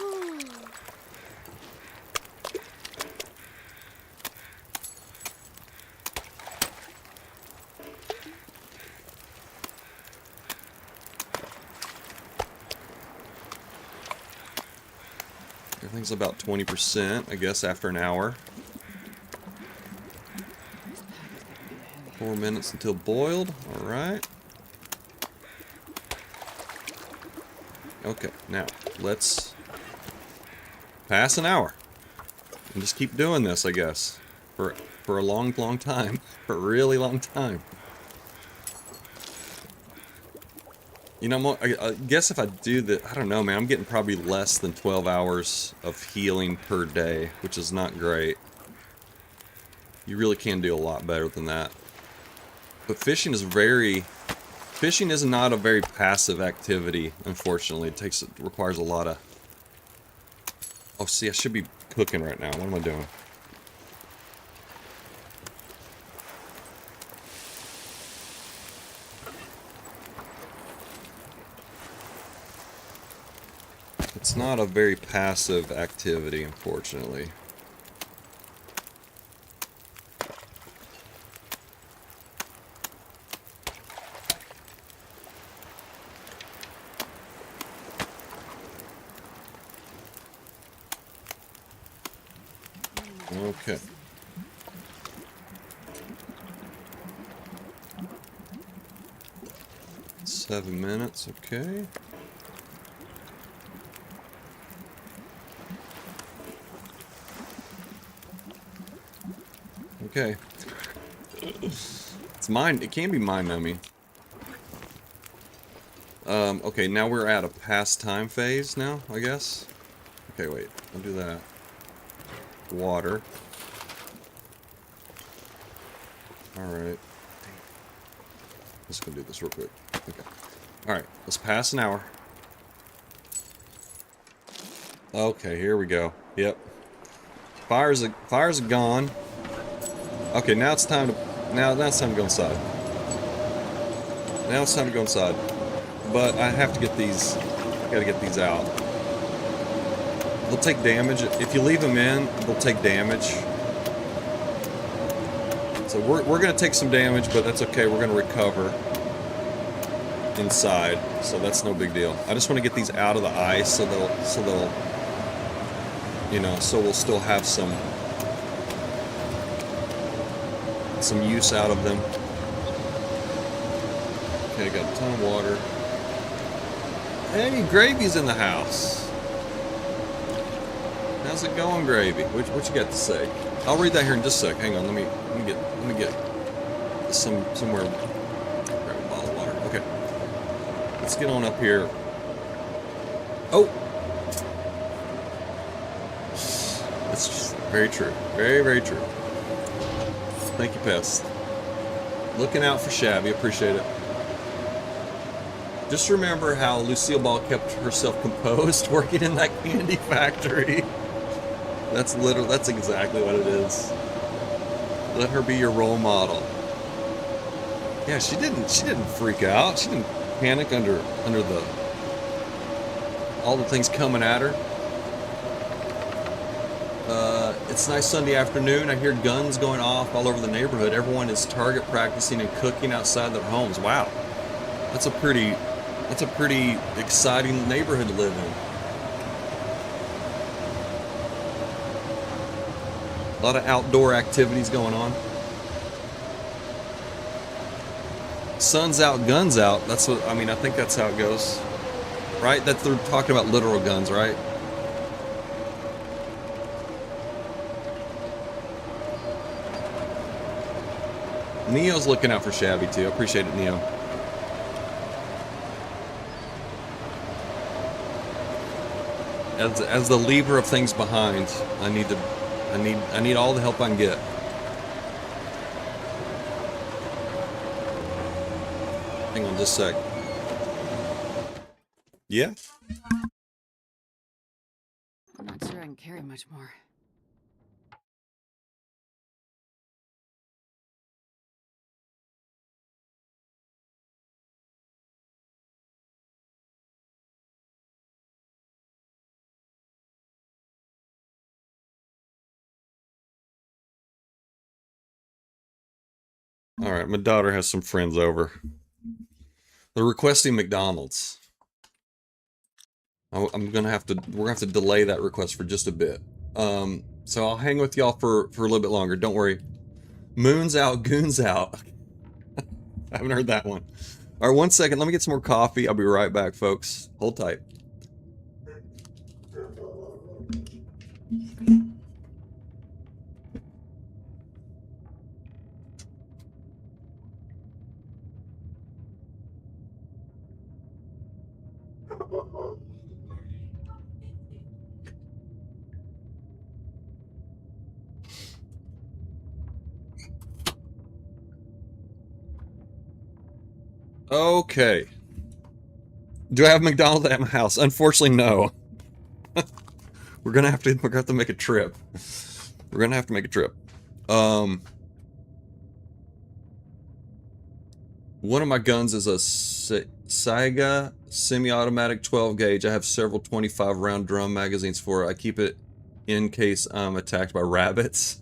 Everything's about 20%, I guess, after an hour. 4 minutes until boiled. Alright. Okay, now, let's pass an hour. And just keep doing this, I guess. For a long, long time. For a really long time. You know, I guess if I do that, I don't know, man, I'm getting probably less than 12 hours of healing per day, which is not great. You really can do a lot better than that. But fishing is not a very passive activity, unfortunately. It requires a lot of... Oh, see, I should be cooking right now. What am I doing? It's not a very passive activity, unfortunately. Okay. Seven minutes, okay. Okay. It's mind. It can be mind-numbing. Okay, now we're at a pastime phase now, I guess. Okay, wait. I'll do that. Water. Alright. Just gonna do this real quick. Okay. Alright, let's pass an hour. Okay, here we go. Yep. Fires are gone. Okay, now it's time to now it's time to go inside. Now it's time to go inside. But I have to get these, gotta get these out. They'll take damage. If you leave them in, they'll take damage. So we're gonna take some damage, but that's okay. We're gonna recover inside, so that's no big deal. I just want to get these out of the ice so they'll, you know, so we'll still have some use out of them. Okay, got a ton of water. Hey, Gravy's in the house. How's it going, Gravy? What you got to say? I'll read that here in just a sec. Hang on, let me get somewhere. Grab a bottle of water. Okay. Let's get on up here. Oh! That's very true. Very, very true. Thank you, Pest. Looking out for Shabby. Appreciate it. Just remember how Lucille Ball kept herself composed working in that candy factory. That's exactly what it is. Let her be your role model. Yeah, she didn't freak out. She didn't panic under all the things coming at her. It's a nice Sunday afternoon. I hear guns going off all over the neighborhood. Everyone is target practicing and cooking outside their homes. Wow. That's a pretty exciting neighborhood to live in. A lot of outdoor activities going on. Sun's out, guns out. That's what, I mean, I think that's how it goes. Right? That they're talking about literal guns, right? Neo's looking out for Shabby too. I appreciate it, Neo. As the lever of things behind, I need all the help I can get. Hang on just a sec. Yeah? I'm not sure I can carry much more. Alright, my daughter has some friends over. They're requesting McDonald's. I'm gonna have to. We're gonna have to delay that request for just a bit. So I'll hang with y'all for a little bit longer. Don't worry. Moon's out, goons out. I haven't heard that one. All right, 1 second. Let me get some more coffee. I'll be right back, folks. Hold tight. Okay. Do I have McDonald's at my house? Unfortunately, no. We're gonna have to make a trip. We're gonna have to make a trip. One of my guns is a Saiga semi-automatic 12 gauge. I have several 25 round drum magazines for it. I keep it in case I'm attacked by rabbits.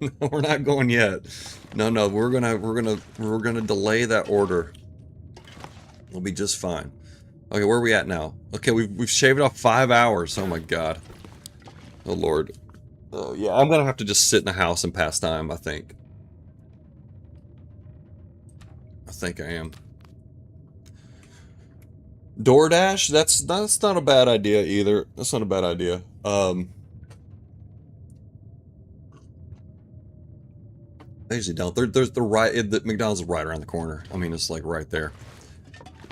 No, we're not going yet. No, we're gonna delay that order. We'll be just fine. Okay, where are we at now? Okay, we've shaved off 5 hours. Oh my god. Oh lord. Oh yeah, I'm gonna have to just sit in the house and pass time, I think. I think I am. DoorDash? That's not a bad idea either. That's not a bad idea. I usually don't. There's the McDonald's is right around the corner. I mean, it's like right there.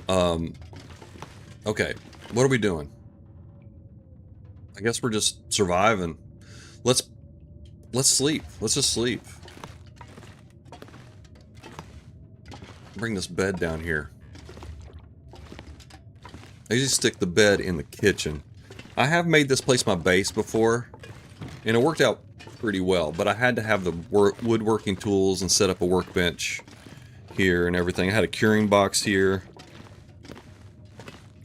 Okay, what are we doing? I guess we're just surviving. Let's sleep. Let's just sleep. Bring this bed down here. I usually stick the bed in the kitchen. I have made this place my base before, and it worked out pretty well, but I had to have the woodworking tools and set up a workbench here and everything. I had a curing box here.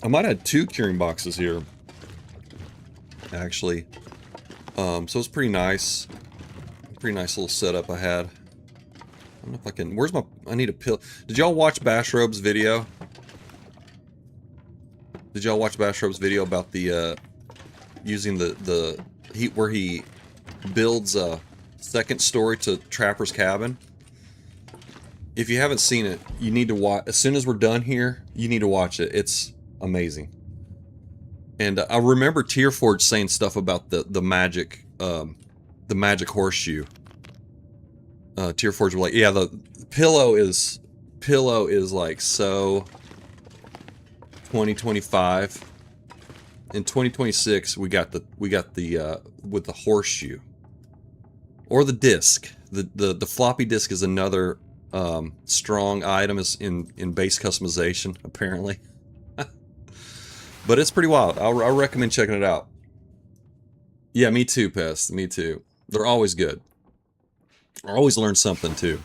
I might have had 2 curing boxes here, actually. So it's pretty nice. Pretty nice little setup I had. I don't know if I can... Where's my... I need a pill. Did y'all watch Bashrobe's video? Did y'all watch Bashrobe's video about the, using the where he builds a second story to Trapper's cabin? If you haven't seen it, you need to watch... As soon as we're done here, you need to watch it. It's amazing. And I remember Tierforge saying stuff about the magic horseshoe. Tierforge were like, yeah, the pillow is like so 2025. In 2026, we got the with the horseshoe or the disc. The floppy disk is another strong item is in base customization apparently. But it's pretty wild. I recommend checking it out. Yeah, me too, Pest. Me too. They're always good. I always learn something too.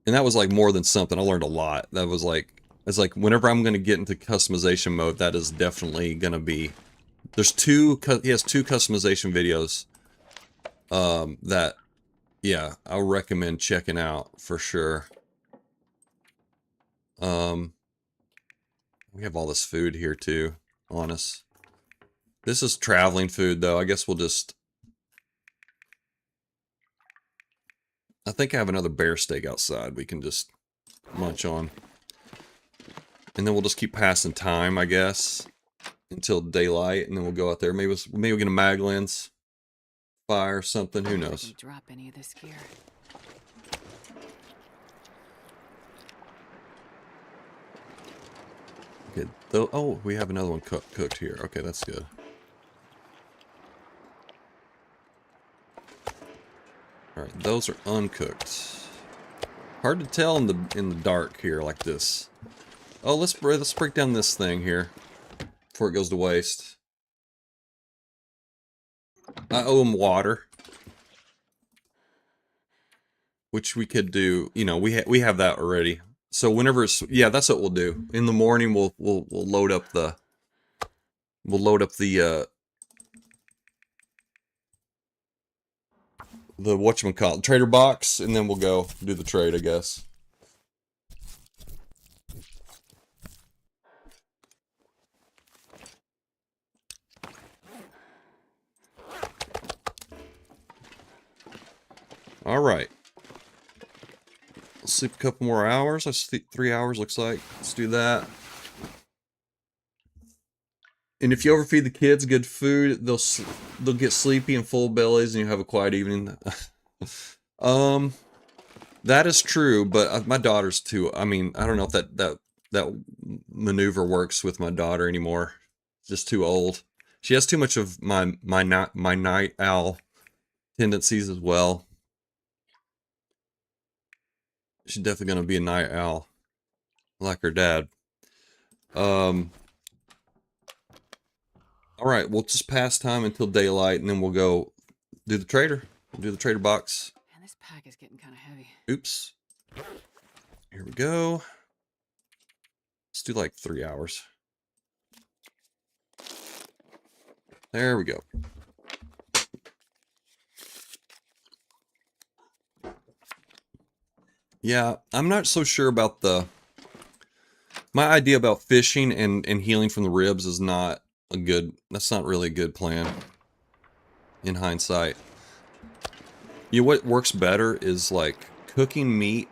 And that was like more than something. I learned a lot. That was like, it's like whenever I'm going to get into customization mode, that is definitely going to be... There's he has 2 customization videos that, yeah, I recommend checking out for sure. We have all this food here too, honest. This is traveling food though. I guess we'll just... I think I have another bear steak outside we can just munch on. And then we'll just keep passing time, I guess, until daylight, and then we'll go out there. Maybe we'll get a Maglins fire or something. Who knows? Drop any of this gear. Okay. Oh, we have another one cooked here. Okay, that's good. All right, those are uncooked. Hard to tell in the dark here like this. Oh, let's break down this thing here before it goes to waste. I owe him water, which we could do. You know, we have that already. So whenever it's, yeah, that's what we'll do. In the morning, we'll load up the whatchamacallit, trader box, and then we'll go do the trade, I guess. All right. Let's sleep a couple more hours. Let's sleep 3 hours, looks like. Let's do that. And if you overfeed the kids good food, they'll get sleepy and full bellies, and you have a quiet evening. That is true, but my daughter's too. I mean, I don't know if that maneuver works with my daughter anymore. Just too old. She has too much of my night owl tendencies as well. She's definitely gonna be a night owl, like her dad. All right, we'll just pass time until daylight, and then we'll go do the trader. We'll do the trader box. Man, this pack is getting kind of heavy. Oops. Here we go. Let's do like 3 hours. There we go. Yeah, I'm not so sure about my idea about fishing and healing from the ribs is not that's not really a good plan in hindsight. You know what works better is like cooking meat,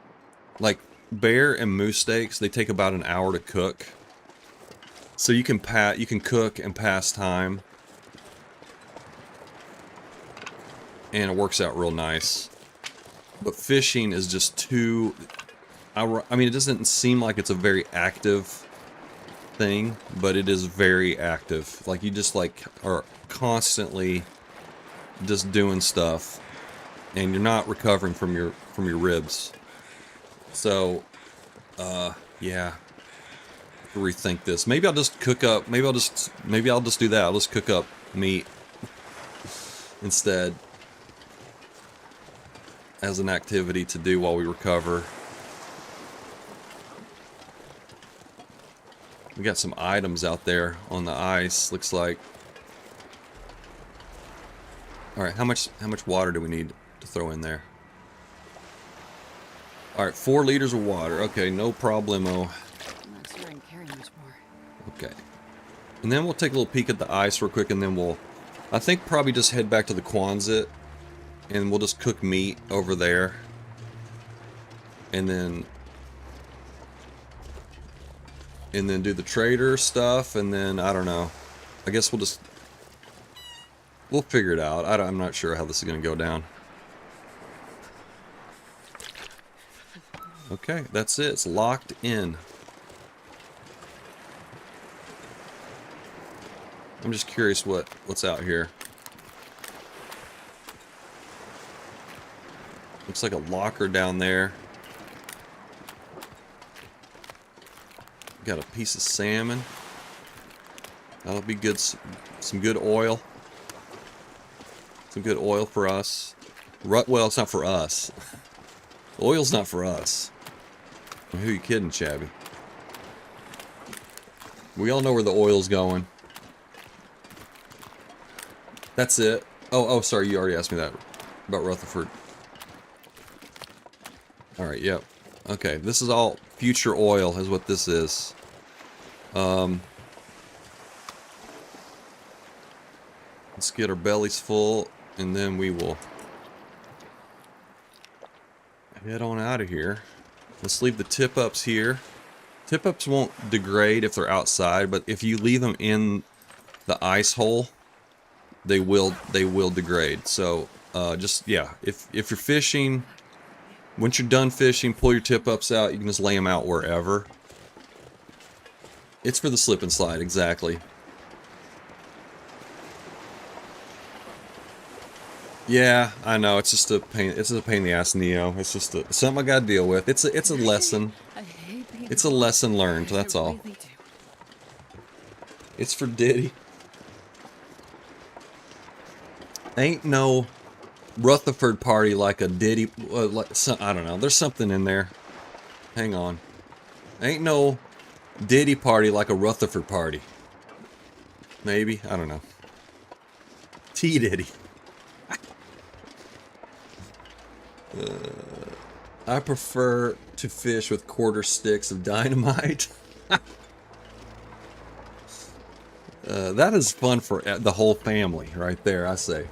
like bear and moose steaks, they take about an hour to cook. So you can cook and pass time. And it works out real nice. But fishing is just too... I mean, it doesn't seem like it's a very active thing, but it is very active. Like, you just, like, are constantly just doing stuff, and you're not recovering from your ribs. So, yeah. Rethink this. Maybe I'll just cook up... maybe I'll just do that. I'll just cook up meat instead, as an activity to do while we recover. We got some items out there on the ice, looks like. Alright, how much water do we need to throw in there? Alright, 4 liters of water. Okay, no problemo. I'm not sure I can carry much more. Okay. And then we'll take a little peek at the ice real quick, and then we'll... I think probably just head back to the Quonset, and we'll just cook meat over there. And then do the trader stuff, and then, I don't know. I guess we'll figure it out. I'm not sure how this is going to go down. Okay, that's it. It's locked in. I'm just curious what's out here. Looks like a locker down there. Got a piece of salmon. That'll be good. Some good oil. Some good oil for us. Well, it's not for us. Oil's not for us. Who are you kidding, Shabby? We all know where the oil's going. That's it. Oh, sorry, you already asked me that about Rutherford. Alright, yep. Okay, this is all future oil is what this is. Let's get our bellies full, and then we will head on out of here. Let's leave the tip-ups here. Tip-ups won't degrade if they're outside, but if you leave them in the ice hole, they will degrade. So, just, yeah, if you're fishing... Once you're done fishing, pull your tip-ups out. You can just lay them out wherever. It's for the slip and slide, exactly. Yeah, I know. It's just a pain. It's a pain in the ass, Neo. It's just something I gotta deal with. It's a lesson. It's a lesson learned. That's all. It's for Diddy. Ain't no Rutherford party like a Diddy, I don't know, there's something in there. Hang on. Ain't no Diddy party like a Rutherford party. Maybe, I don't know. T Diddy. I prefer to fish with quarter sticks of dynamite. That is fun for the whole family right there, I say.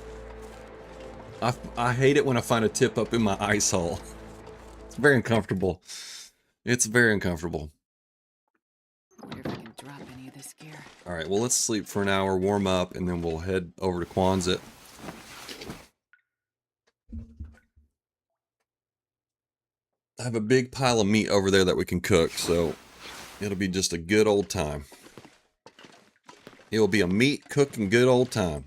I hate it when I find a tip up in my ice hole. It's very uncomfortable. It's very uncomfortable. I wonder if I can drop any of this gear. Alright, well let's sleep for an hour, warm up, and then we'll head over to Quonset. I have a big pile of meat over there that we can cook, so it'll be just a good old time. It will be a meat cooking good old time.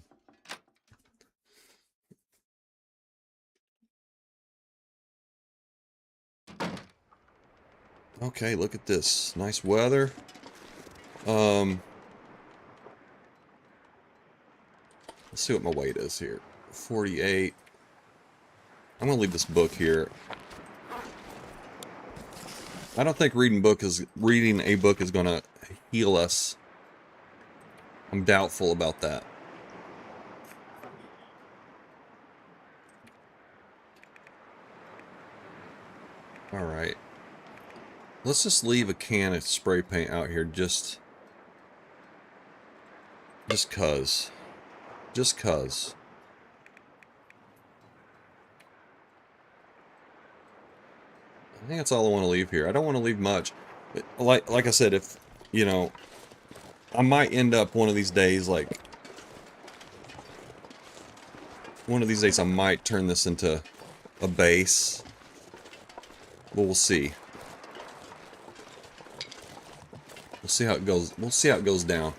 Okay, look at this. Nice weather. Let's see what my weight is here. 48. I'm gonna leave this book here. I don't think reading a book is gonna heal us. I'm doubtful about that. Alright. Let's just leave a can of spray paint out here just cuz. Just cuz. I think that's all I want to leave here. I don't want to leave much. Like I said, if, you know, I might end up one of these days, like, one of these days I might turn this into a base. But we'll see. We'll see how it goes. We'll see how it goes down.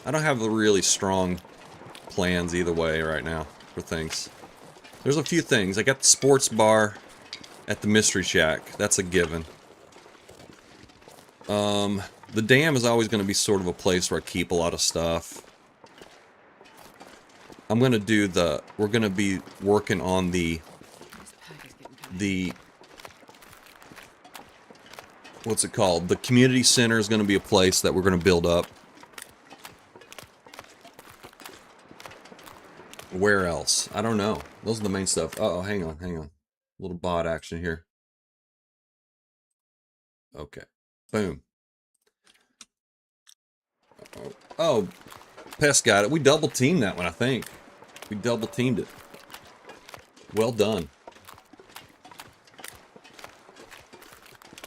I don't have the really strong plans either way right now for things. There's a few things. I got the sports bar at the Mystery Shack. That's a given. The dam is always going to be sort of a place where I keep a lot of stuff. I'm going to do the... We're going to be working on the... What's it called? The community center is going to be a place that we're going to build up. Where else? I don't know. Those are the main stuff. Uh-oh, hang on, hang on. A little bot action here. Okay. Boom. Uh-oh. Oh, Pest got it. We double teamed that one, I think. We double teamed it. Well done.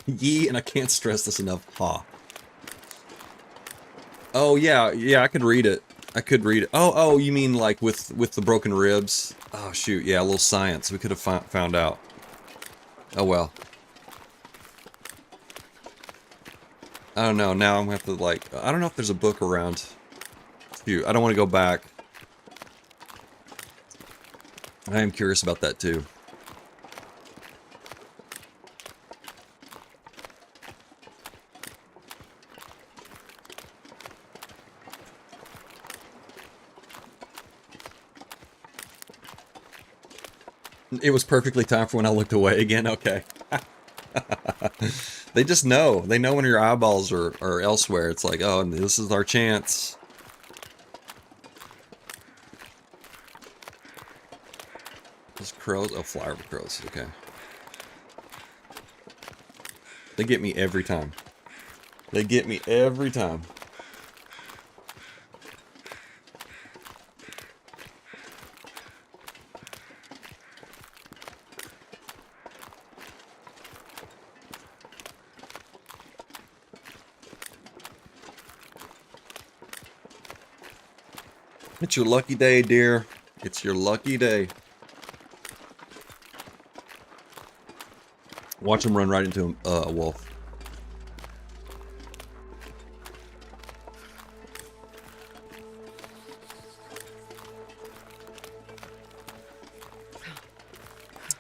Yee, and I can't stress this enough. Ha. Oh, yeah, I could read it. I could read it. Oh, you mean like with the broken ribs? Oh, shoot, yeah, a little science. We could have found out. Oh, well. I don't know, now I'm gonna have to, like... I don't know if there's a book around. Shoot, I don't want to go back. I am curious about that, too. It was perfectly timed for when I looked away again? Okay. They just know. They know when your eyeballs are elsewhere. It's like, oh, this is our chance. Those crows? Oh, flyover crows. Okay. They get me every time. They get me every time. It's your lucky day, dear. It's your lucky day. Watch him run right into a wolf.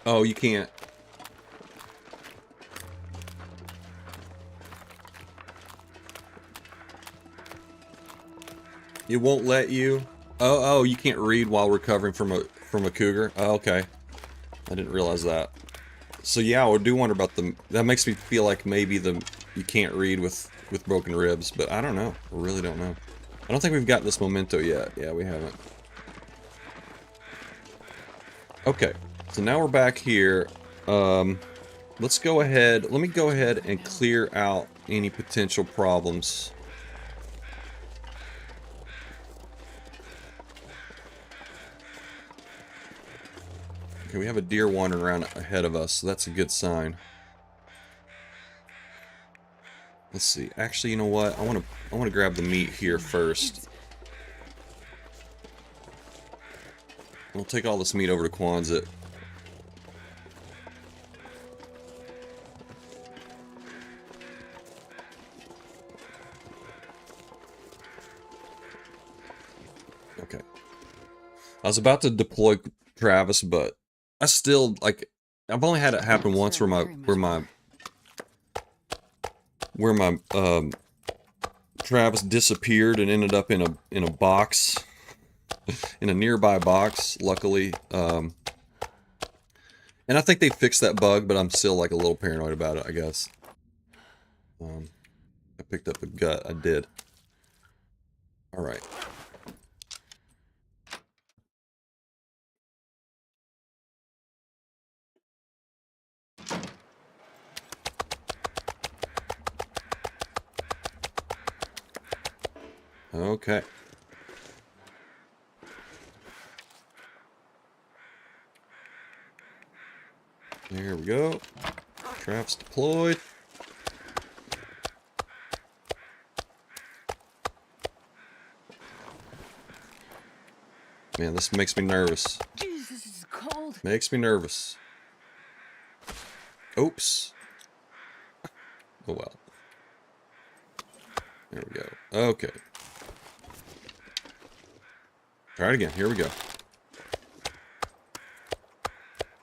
Oh, you can't. It won't let you. Oh, you can't read while recovering from a cougar. Oh, okay. I didn't realize that. So yeah, I do wonder about the... That makes me feel like maybe you can't read with broken ribs, but I don't know. I really don't know. I don't think we've got this memento yet. Yeah, we haven't. Okay, so now we're back here. Let's go ahead. Let me go ahead and clear out any potential problems. Okay, we have a deer wandering around ahead of us, so that's a good sign. Let's see. Actually, you know what? I want to grab the meat here first. We'll take all this meat over to Quonset. Okay. I was about to deploy Travis, but I still like. I've only had it happen once where my Travis disappeared and ended up in a box, in a nearby box. Luckily, and I think they fixed that bug, but I'm still like a little paranoid about it, I guess. I picked up a gut. I did. All right. Okay. There we go. Traps deployed. Man, this makes me nervous. Jeez, this is cold. Makes me nervous. Oops. Oh well. There we go. Okay. Try it again. Here we go.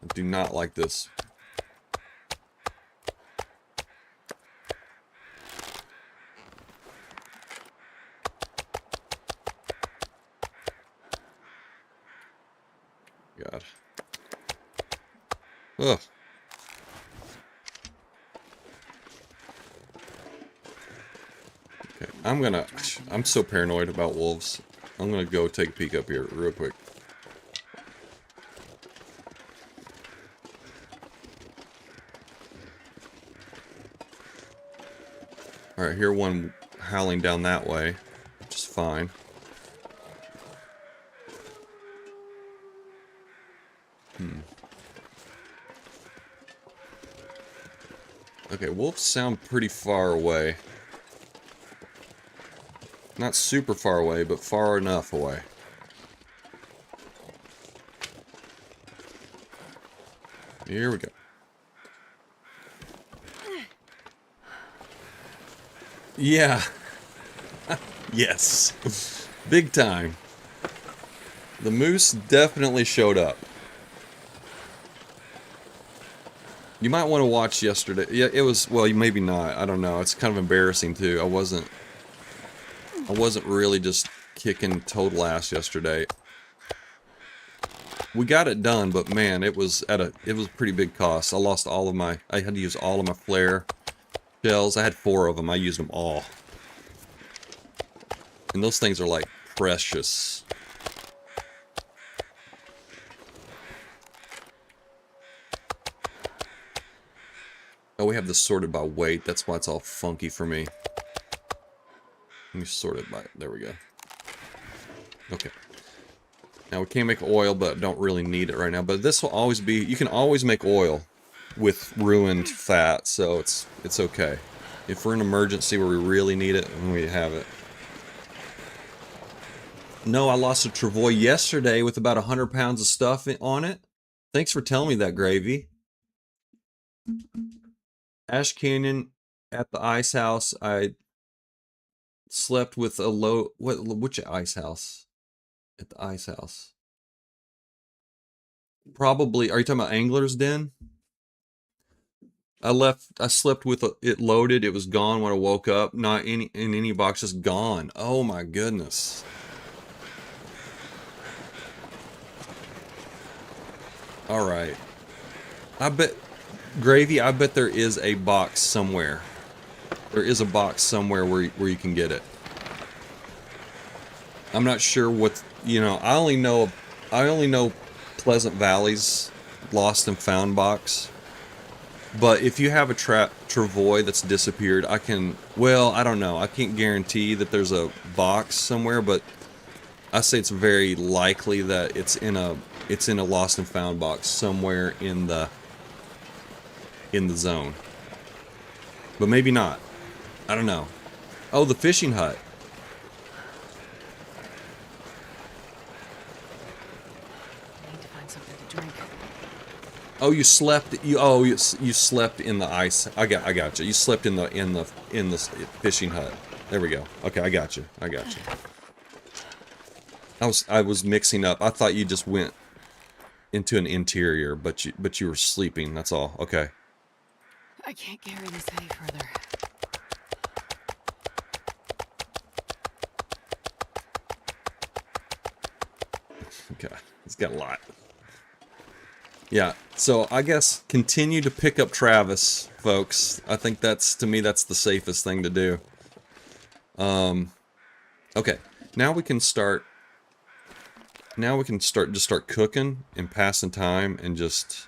I do not like this. God. Ugh. Okay, I'm so paranoid about wolves. I'm gonna go take a peek up here real quick. Alright, hear one howling down that way, which is fine. Okay, wolves sound pretty far away. Not super far away, but far enough away. Here we go. Yeah. Yes. Big time. The moose definitely showed up. You might want to watch yesterday. Yeah, it was, well, maybe not. I don't know. It's kind of embarrassing too. I wasn't really just kicking total ass yesterday. We got it done, but man, it was a pretty big cost. I lost all of my, I had to use all of my flare shells. I had 4 of them. I used them all. And those things are like precious. Oh, we have this sorted by weight. That's why it's all funky for me. Let me sort it by, there we go. Okay. Now we can't make oil, but don't really need it right now. But this will always be, you can always make oil with ruined fat, so it's okay. If we're in an emergency where we really need it, then we have it. No, I lost a travois yesterday with about 100 pounds of stuff on it. Thanks for telling me that, Gravy. Ash Canyon at the ice house. I slept with a low, which ice house? At the ice house. Probably, are you talking about Angler's Den? I slept with it loaded. It was gone when I woke up. Not in any box, just gone. Oh my goodness. All right. I bet, Gravy, I bet there is a box somewhere. There is a box somewhere where you can get it. I'm not sure what, you know, I only know Pleasant Valley's lost and found box. But if you have a travois that's disappeared, I don't know. I can't guarantee that there's a box somewhere, but I say it's very likely that it's in a it's in a lost and found box somewhere in the zone. But maybe not. I don't know. Oh, the fishing hut. I need to find something to drink. Oh, you slept. You slept in the ice. I got you. You slept in the fishing hut. There we go. Okay, I got you. I was mixing up. I thought you just went into an interior, but you were sleeping. That's all. Okay. I can't carry this any further. Okay, it's got a lot. Yeah, so I guess continue to pick up Travis, folks. I think that's, to me, that's the safest thing to do. Okay, now we can start. Now we can start cooking and passing time and just.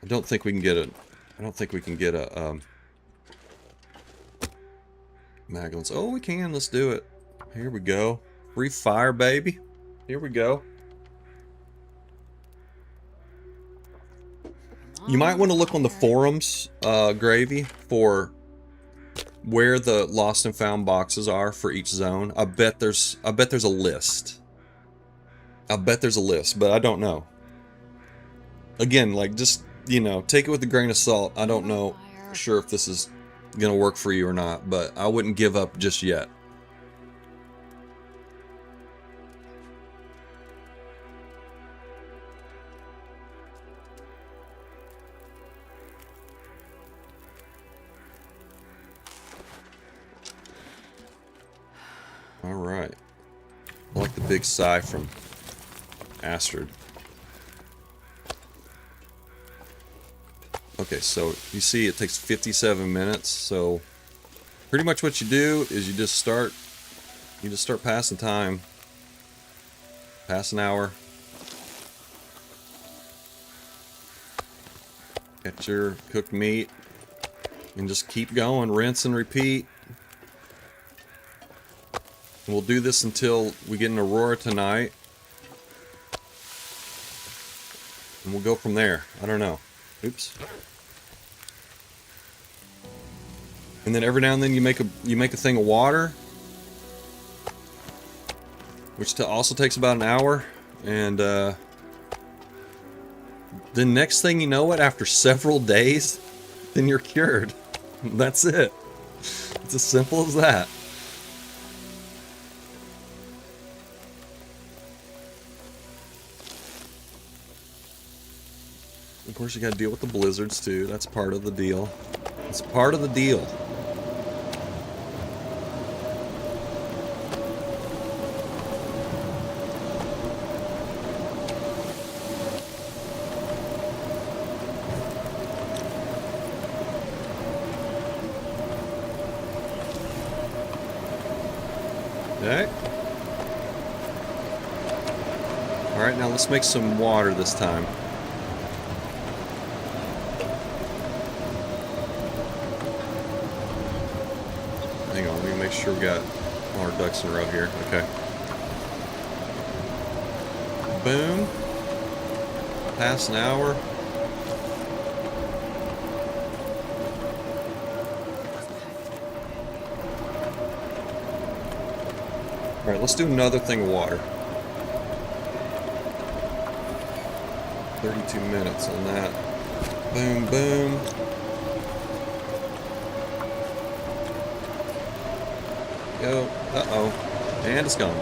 I don't think we can get a. Maglins. Oh, we can. Let's do it. Here we go. Free fire, baby. Here we go. You might want to look on the forums, Gravy, for where the lost and found boxes are for each zone. I bet there's a list. I bet there's a list, but I don't know. Again, like, just, you know, take it with a grain of salt. I don't know for sure if this is gonna work for you or not, but I wouldn't give up just yet. Alright. I like the big sigh from Astrid. Okay, so you see it takes 57 minutes, so pretty much what you do is you just start passing time. Pass an hour. Get your cooked meat. And just keep going, rinse and repeat. And we'll do this until we get an Aurora tonight. And we'll go from there. I don't know. Oops. And then every now and then you make a thing of water, which also takes about an hour. And the next thing you know it, after several days, then you're cured. That's it. It's as simple as that. Of course, you gotta deal with the blizzards too. That's part of the deal. It's part of the deal. Okay. Alright, now let's make some water this time. Hang on, let me make sure we got all our ducks in a row here. Okay. Boom. Past an hour. Alright, let's do another thing of water. 32 minutes on that. Boom, boom. Go. Uh-oh. And it's gone.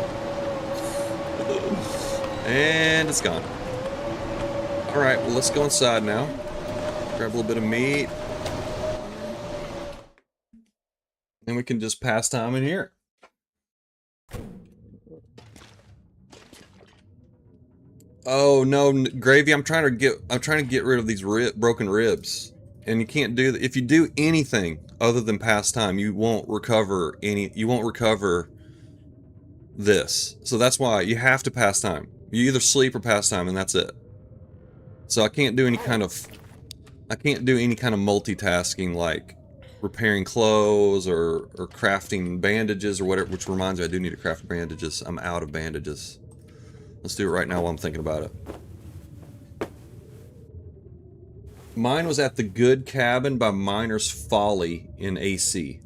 And it's gone. Alright, well, let's go inside now. Grab a little bit of meat. Then we can just pass time in here. Oh no, Gravy! I'm trying to get rid of these broken ribs, and you can't do that. If you do anything other than pass time, you won't recover this. So that's why you have to pass time. You either sleep or pass time, and that's it. So I can't do any kind of multitasking like repairing clothes or crafting bandages or whatever. Which reminds me, I do need to craft bandages. I'm out of bandages. Let's do it right now while I'm thinking about it. Mine was at the Good Cabin by Miner's Folly in AC.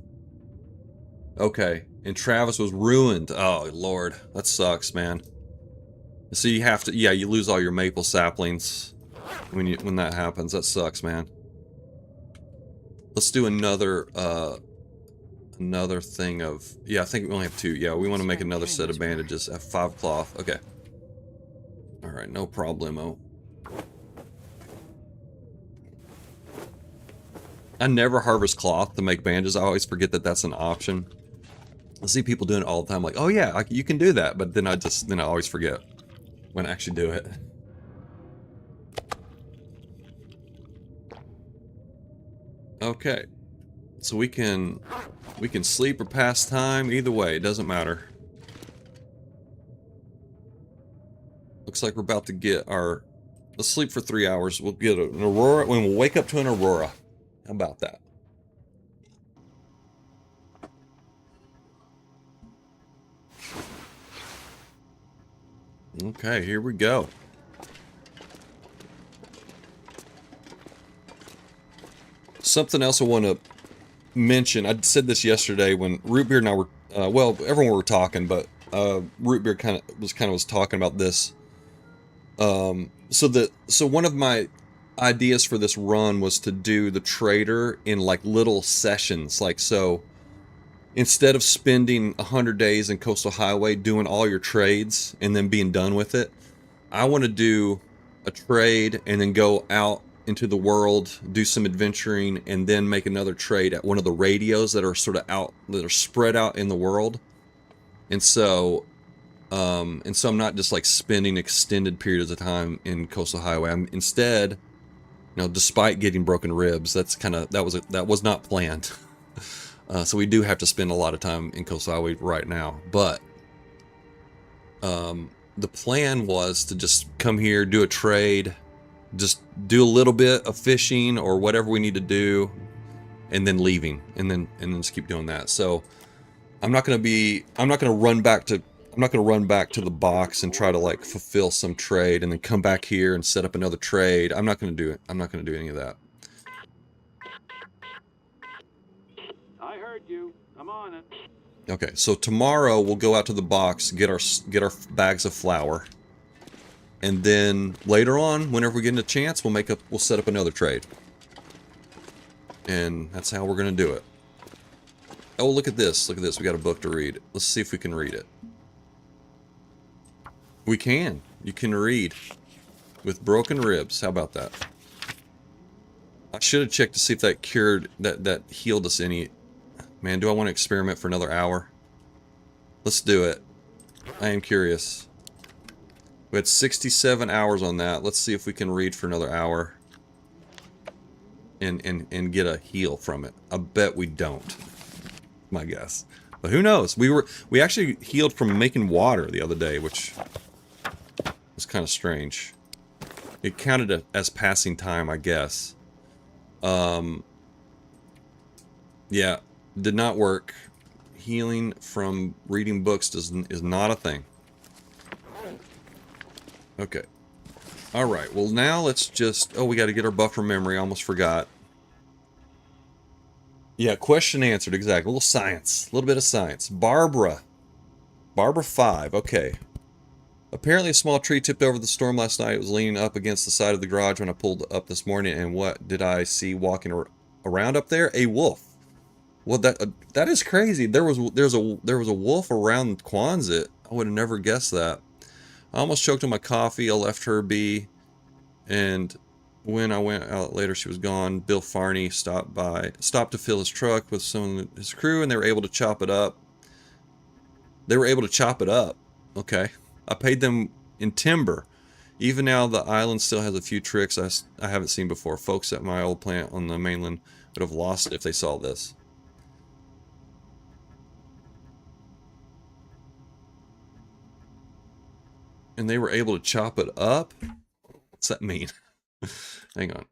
Okay. And Travis was ruined. Oh, Lord. That sucks, man. So you have to... Yeah, you lose all your maple saplings when that happens. That sucks, man. Let's do another thing of... Yeah, I think we only have 2. Yeah, we want to make another set of bandages. I have 5 cloth. Okay. Alright, no problemo. I never harvest cloth to make bandages. I always forget that that's an option. I see people doing it all the time, like, oh yeah, you can do that, but then I always forget when I actually do it. Okay, so we can sleep or pass time. Either way, it doesn't matter. Looks like we're about to get our... Let's sleep for 3 hours. We'll get an aurora. We'll wake up to an aurora. How about that? Okay, here we go. Something else I want to mention. I said this yesterday when Rootbeard and I were, well, everyone were talking, but Rootbeard kind of was talking about this. So one of my ideas for this run was to do the trader in like little sessions, like so. Instead of spending 100 days in Coastal Highway doing all your trades and then being done with it, I want to do a trade and then go out into the world, do some adventuring, and then make another trade at one of the radios that are sort of out, that are spread out in the world. And so I'm not just like spending extended periods of time in Coastal Highway. I'm instead, you know, despite getting broken ribs, that was not planned. So we do have to spend a lot of time in Coastal Highway right now, but the plan was to just come here, do a trade, just do a little bit of fishing or whatever we need to do, and then leaving, and then just keep doing that. So I'm not gonna run back to the box and try to like fulfill some trade and then come back here and set up another trade. I'm not gonna do it. I'm not gonna do any of that. I'm on it. Okay, so tomorrow we'll go out to the box, get our bags of flour, and then later on, whenever we get a chance, we'll set up another trade, and that's how we're gonna do it. Oh, look at this! Look at this! We got a book to read. Let's see if we can read it. We can. You can read with broken ribs. How about that? I should have checked to see if that cured that healed us any. Man, do I want to experiment for another hour? Let's do it. I am curious. We had 67 hours on that. Let's see if we can read for another hour. And get a heal from it. I bet we don't. My guess. But who knows? We actually healed from making water the other day, which was kind of strange. It counted as passing time, I guess. Yeah. Did not work. Healing from reading books is not a thing. Okay. Alright, well now let's just... Oh, we got to get our buffer memory. I almost forgot. Yeah, question answered. Exactly. A little science. A little bit of science. Barbara 5. Okay. Apparently a small tree tipped over the storm last night. It was leaning up against the side of the garage when I pulled up this morning. And what did I see walking around up there? A wolf. Well, that is crazy. There was a wolf around Quonset. I would have never guessed that. I almost choked on my coffee. I left her be, and when I went out later, she was gone. Bill Farney stopped to fill his truck with some of his crew, and they were able to chop it up. Okay, I paid them in timber. Even now, the island still has a few tricks I haven't seen before. Folks at my old plant on the mainland would have lost it if they saw this. And they were able to chop it up? What's that mean? Hang on.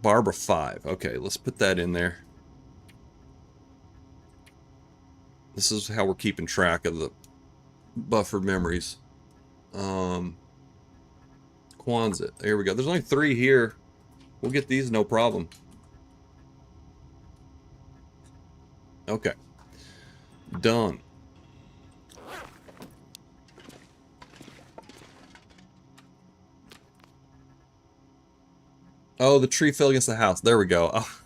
Barbara 5. Okay, let's put that in there. This is how we're keeping track of the buffered memories. Quonset. There we go. There's only 3 here. We'll get these no problem. Okay. Done. Oh, the tree fell against the house. There we go. Oh.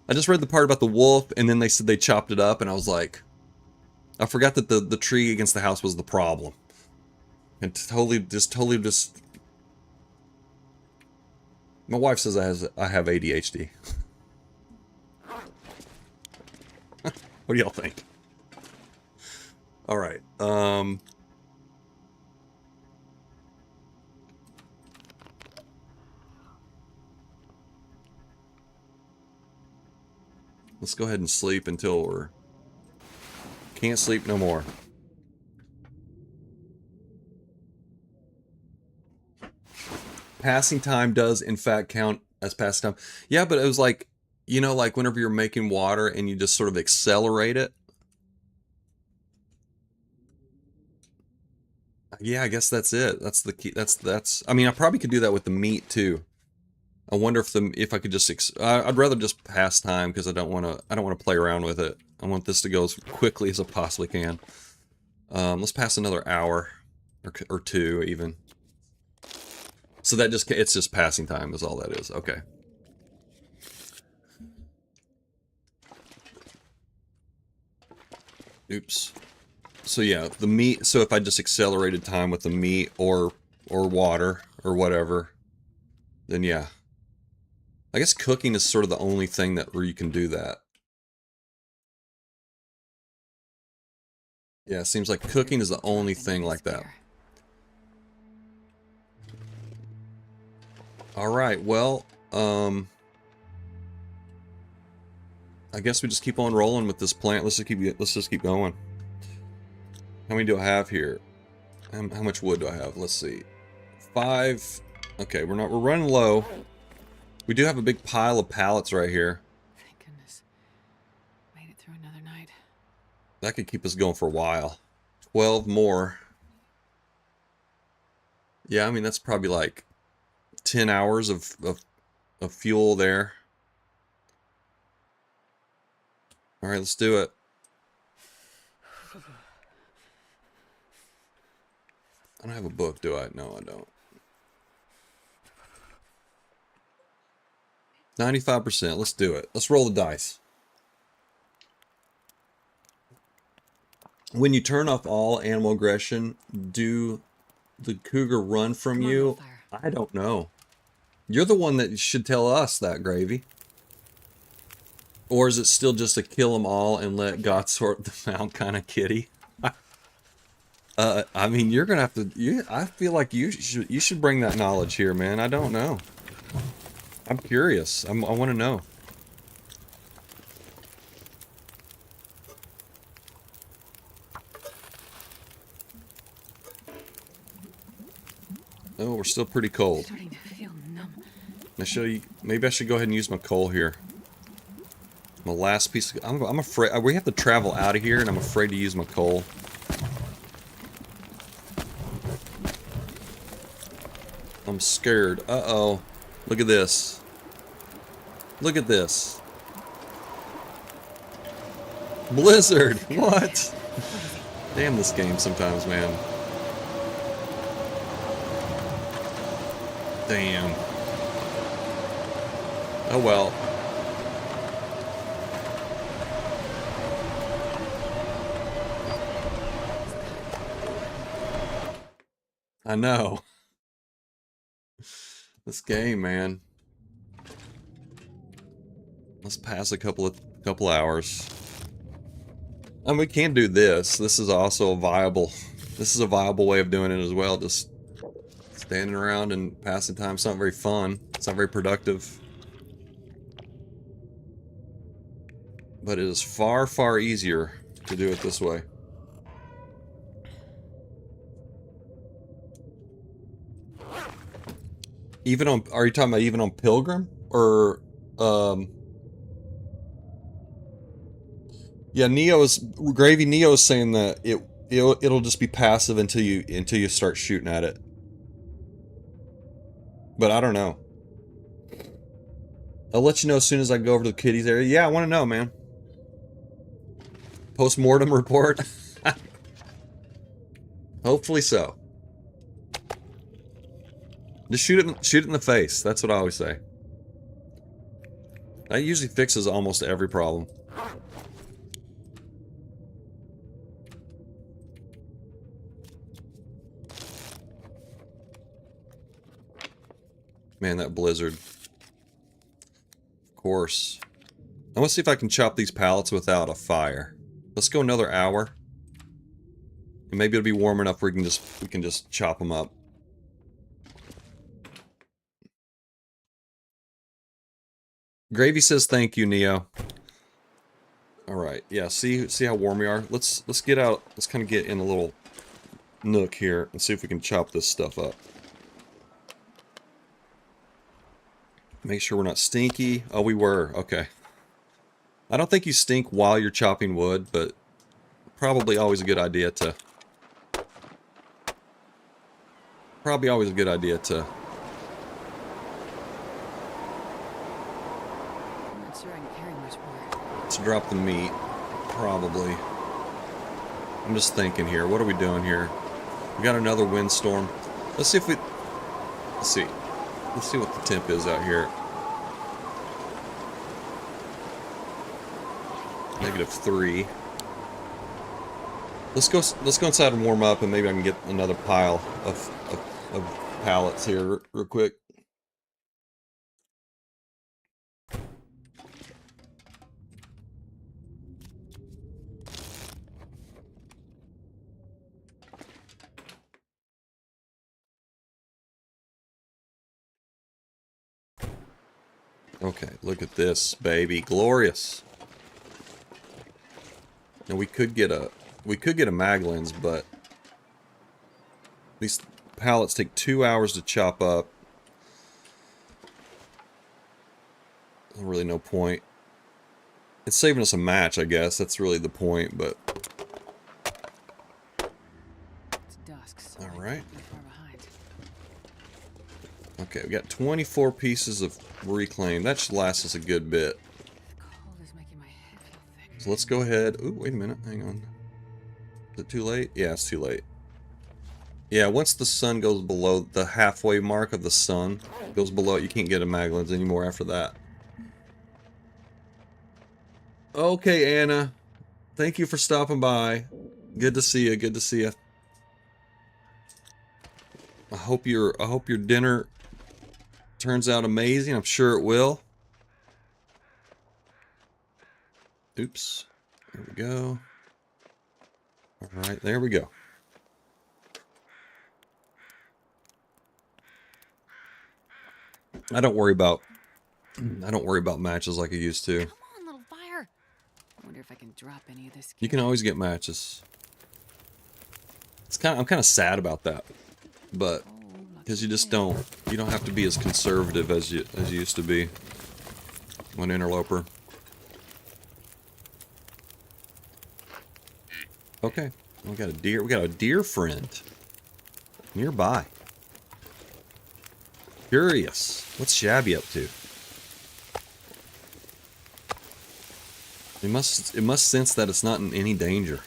I just read the part about the wolf, and then they said they chopped it up, and I was like, I forgot that the tree against the house was the problem. And totally just. My wife says I have ADHD. What do y'all think? All right. Let's go ahead and sleep until we're... Can't sleep no more. Passing time does, in fact, count as passing time. Yeah, but it was like, you know, like whenever you're making water and you just sort of accelerate it. Yeah, I guess that's it. That's the key. That's. I mean, I probably could do that with the meat too. I wonder if I could just. I'd rather just pass time because I don't want to play around with it. I want this to go as quickly as I possibly can. Let's pass another hour or 2 even. So that it's just passing time is all that is. Okay. Oops. So yeah, the meat, so if I just accelerated time with the meat or water or whatever, then yeah. I guess cooking is sort of the only thing where you can do that. Yeah, it seems like cooking is the only thing like that. Alright, well, I guess we just keep on rolling with this plant. Let's just keep going. How many do I have here? How much wood do I have? Let's see. 5. Okay, we're running low. We do have a big pile of pallets right here. Thank goodness. Made it through another night. That could keep us going for a while. 12 more. Yeah, I mean that's probably like 10 hours of fuel there. All right, let's do it. I don't have a book, do I? No, I don't. 95%. Let's do it. Let's roll the dice. When you turn off all animal aggression, do the cougar run from you? I don't know. You're the one that should tell us that, Gravy. Or is it still just a kill them all and let God sort them out kind of kitty? I mean, you're gonna have to. I feel like you should bring that knowledge here, man. I don't know. I'm curious. I want to know. Oh, we're still pretty cold. Starting to feel numb. I show you. Maybe I should go ahead and use my coal here. My last piece. I'm afraid we have to travel out of here, and I'm afraid to use my coal. I'm scared. Uh-oh. Look at this. Look at this. Blizzard! What? Damn this game sometimes, man. Damn. Oh well. I know. This game, man. Let's pass a couple hours. And we can do this. This is also a viable way of doing it as well. Just standing around and passing time. It's not very fun. It's not very productive. But it is far, far easier to do it this way. Even on, are you talking about even on Pilgrim? Or, yeah, Neo is saying that it'll just be passive until you start shooting at it. But I don't know. I'll let you know as soon as I go over to the kiddies area. Yeah, I want to know, man. Post-mortem report. Hopefully so. Just shoot it in the face. That's what I always say. That usually fixes almost every problem. Man, that blizzard. Of course. I want to see if I can chop these pallets without a fire. Let's go another hour. And maybe it'll be warm enough where we can just chop them up. Gravy says thank you, Neo. Alright, yeah, see how warm we are? Let's get out, let's kind of get in a little nook here and see if we can chop this stuff up. Make sure we're not stinky. Oh, we were. Okay. I don't think you stink while you're chopping wood, but probably always a good idea to... Probably always a good idea to... I'm not sure I can carry much more. to drop the meat. Probably. I'm just thinking here. What are we doing here? We got another windstorm. Let's see if we... Let's see. Let's see what the temp is out here. -3. Let's go inside and warm up, and maybe I can get another pile of pallets here real quick. Okay, look at this, baby. Glorious. Now we could get a Maglins, but these pallets take 2 hours to chop up. There's really no point. It's saving us a match, I guess. That's really the point, but... It's dusk, so all right. I'm far behind. Okay, we got 24 pieces of reclaim. That should last us a good bit. The cold is making my head feel thick. So let's go ahead. Ooh, wait a minute. Hang on. Is it too late? Yeah, it's too late. Yeah, once the sun goes below the halfway mark of the sun, goes below it, you can't get a Maglins anymore after that. Okay, Anna. Thank you for stopping by. Good to see you. Good to see you. I hope your dinner turns out amazing. I'm sure it will. Oops. There we go. Alright, there we go. I don't worry about matches like I used to. Come on, little fire. I wonder if I can drop any of this. You can always get matches. I'm kind of sad about that. But because you don't have to be as conservative as you used to be when Interloper. Okay, we got a deer. We got a deer friend nearby. Curious, what's Shabby up to? It must sense that it's not in any danger.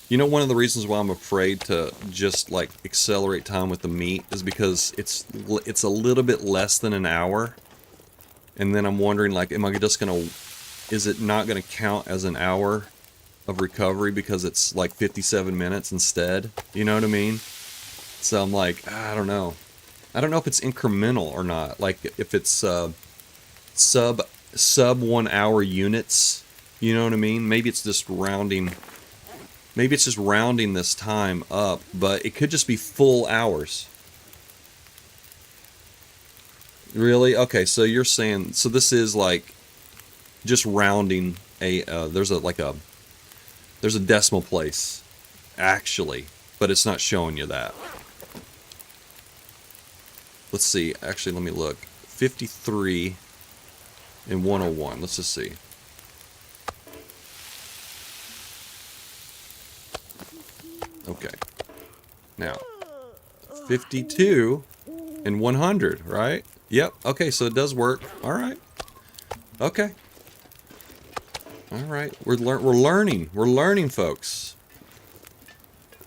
You know, one of the reasons why I'm afraid to just like accelerate time with the meat is because it's a little bit less than an hour, and then I'm wondering, like, is it not gonna count as an hour of recovery because it's like 57 minutes instead? You know what I mean? So I'm like, I don't know. I don't know if it's incremental or not. Like if it's sub 1 hour units. You know what I mean? Maybe it's just rounding. Maybe it's just rounding this time up, but it could just be full hours. Really? Okay, so you're saying, so this is like just rounding a there's a decimal place actually, but it's not showing you that. Let's see. Actually, let me look. 53. and 101. Let's just see. Okay. Now, 52 and 100, right? Yep. Okay, so it does work. All right. Okay. All right. We're learning. We're learning, folks.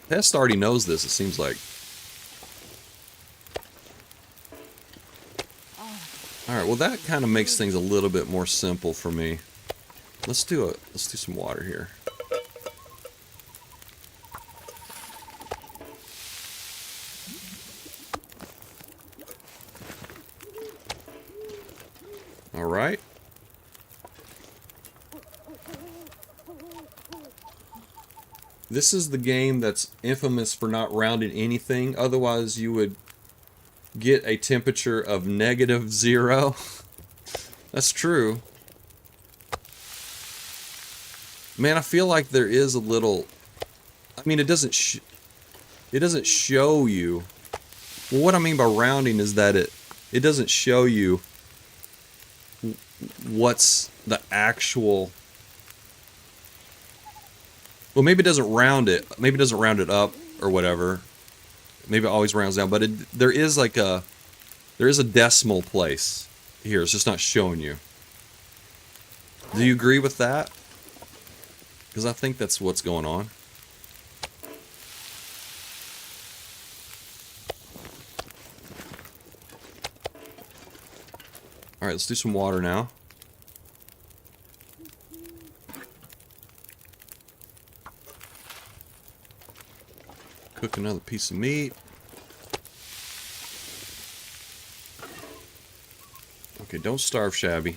Test already knows this, it seems like. All right. Well, that kind of makes things a little bit more simple for me. Let's do some water here. All right. This is the game that's infamous for not rounding anything. Otherwise, you would get a temperature of -0. That's true. Man, I feel like there is a little... I mean, it doesn't show you... Well, what I mean by rounding is that it doesn't show you what's the actual... Well, maybe it doesn't round it. Maybe it doesn't round it up or whatever. Maybe it always rounds down. But there is like a decimal place here. It's just not showing you. Do you agree with that? Because I think that's what's going on. All right, let's do some water now. Cook another piece of meat. Okay, don't starve, Shabby.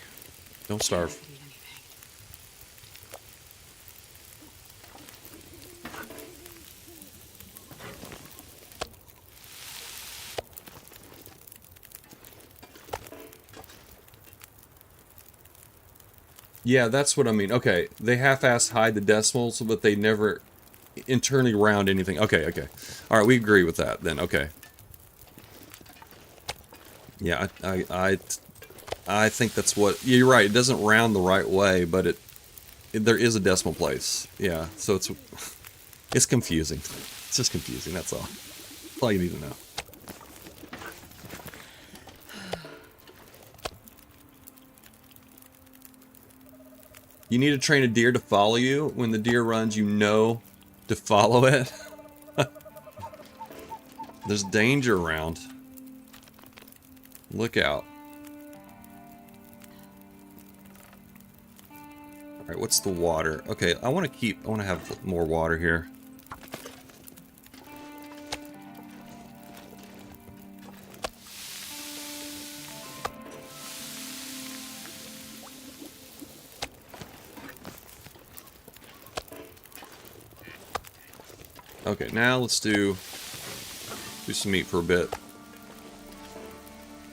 Don't starve. Yeah, that's what I mean. Okay, they half-ass hide the decimals, but they never internally round anything. Okay, okay. All right, we agree with that then. Okay. Yeah, I think that's what... Yeah, you're right. It doesn't round the right way, but there is a decimal place. Yeah, so it's confusing. It's just confusing, that's all. That's all you need to know. You need to train a deer to follow you. When the deer runs, you know to follow it. There's danger around. Look out. Alright, what's the water? Okay, I want to have more water here. Okay, now let's do some meat for a bit.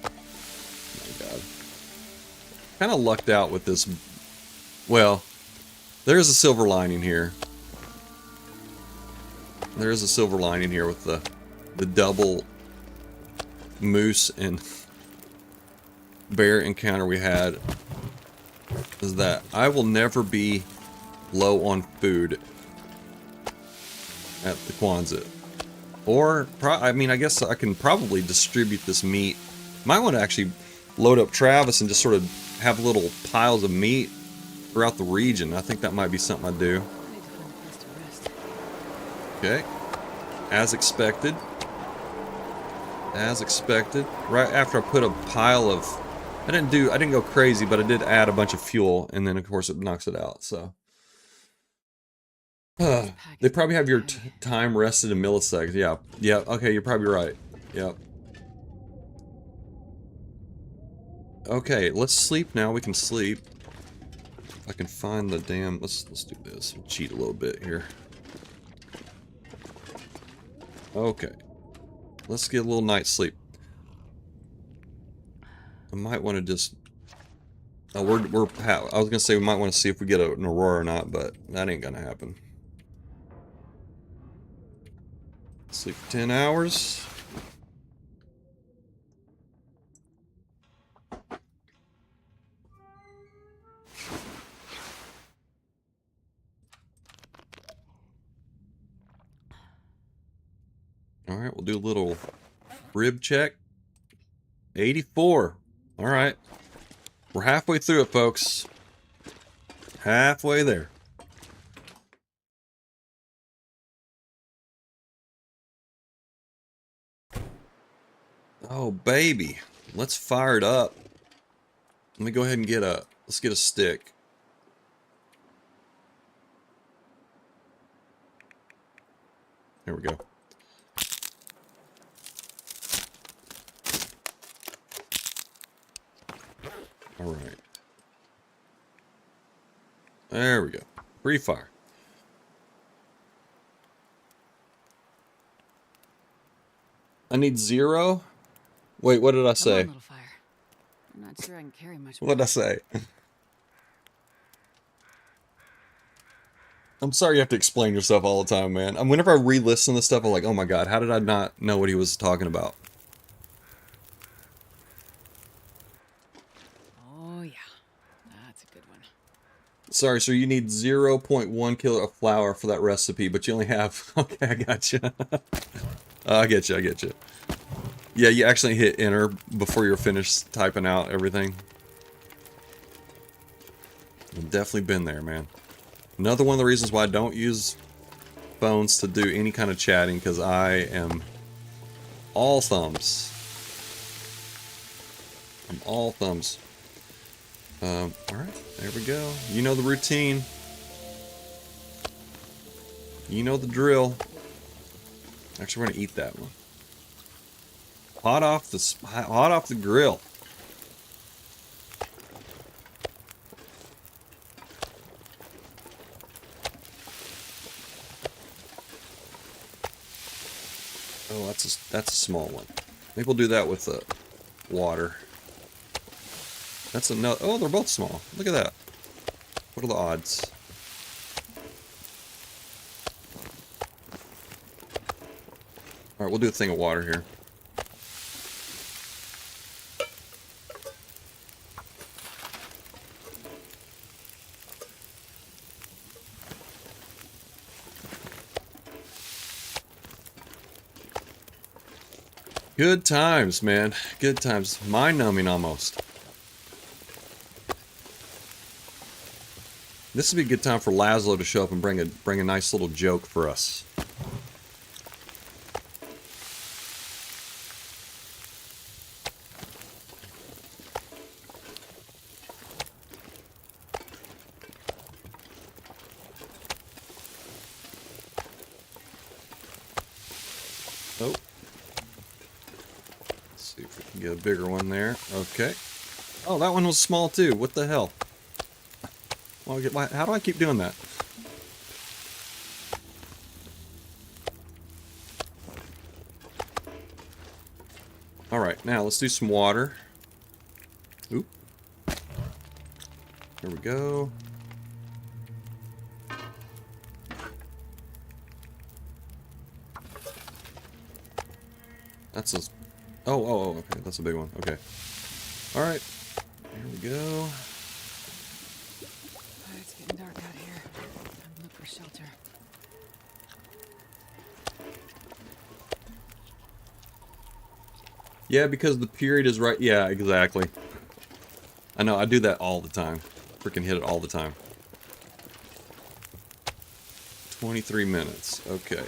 Oh my god. Kind of lucked out with this. Well, there's a silver lining here. There is a silver lining here with the double moose and bear encounter we had. Is that I will never be low on food at the Quonset. Or, I mean, I guess I can probably distribute this meat. Might want to actually load up Travis and just sort of have little piles of meat throughout the region. I think that might be something I do. Okay. As expected. As expected. Right after I put a pile of... I didn't go crazy, but I did add a bunch of fuel, and then of course it knocks it out, so... They probably have your time rested in milliseconds. Yeah. Yeah. Okay, you're probably right. Yep. Okay, let's sleep now. We can sleep. I can find the damn... Let's do this. We'll cheat a little bit here. Okay. Let's get a little night's sleep. I might want to just... Oh, I was gonna say we might want to see if we get an aurora or not, but that ain't gonna happen. Sleep for 10 hours. right, we'll do a little rib check. 84. All right. We're halfway through it, folks. Halfway there. Oh, baby. Let's fire it up. Let me go ahead and let's get a stick. Here we go. All right. There we go. Free fire. I need 0. Wait, what did I say? Come on, little fire. I'm not sure I can carry much more. What did I say? I'm sorry you have to explain yourself all the time, man. Whenever I re-listen to stuff, I'm like, oh my god, how did I not know what he was talking about? Oh yeah, that's a good one. Sorry, so you need 0.1 kilo of flour for that recipe, but you only have... Okay, I got you. I get you, I get you. Yeah, you actually hit enter before you're finished typing out everything. I've definitely been there, man. Another one of the reasons why I don't use phones to do any kind of chatting, because I am all thumbs. I'm all thumbs. Alright, there we go. You know the routine. You know the drill. Actually, we're gonna eat that one. Hot off the grill. Oh, that's a small one. Maybe we'll do that with the water. That's another. Oh, they're both small. Look at that. What are the odds? All right, we'll do a thing of water here. Good times, man. Good times. Mind-numbing almost. This would be a good time for Laszlo to show up and bring a nice little joke for us. Oh. Let's see if we can get a bigger one there. Okay. Oh, that one was small too. What the hell? Well, how do I keep doing that? Alright, now let's do some water. Oop. There we go. That's a... Oh, okay. That's a big one. Okay. Alright. Here we go. It's getting dark out here. Time to look for shelter. Yeah, because the period is right. Yeah, exactly. I know, I do that all the time. Freaking hit it all the time. 23 minutes. Okay.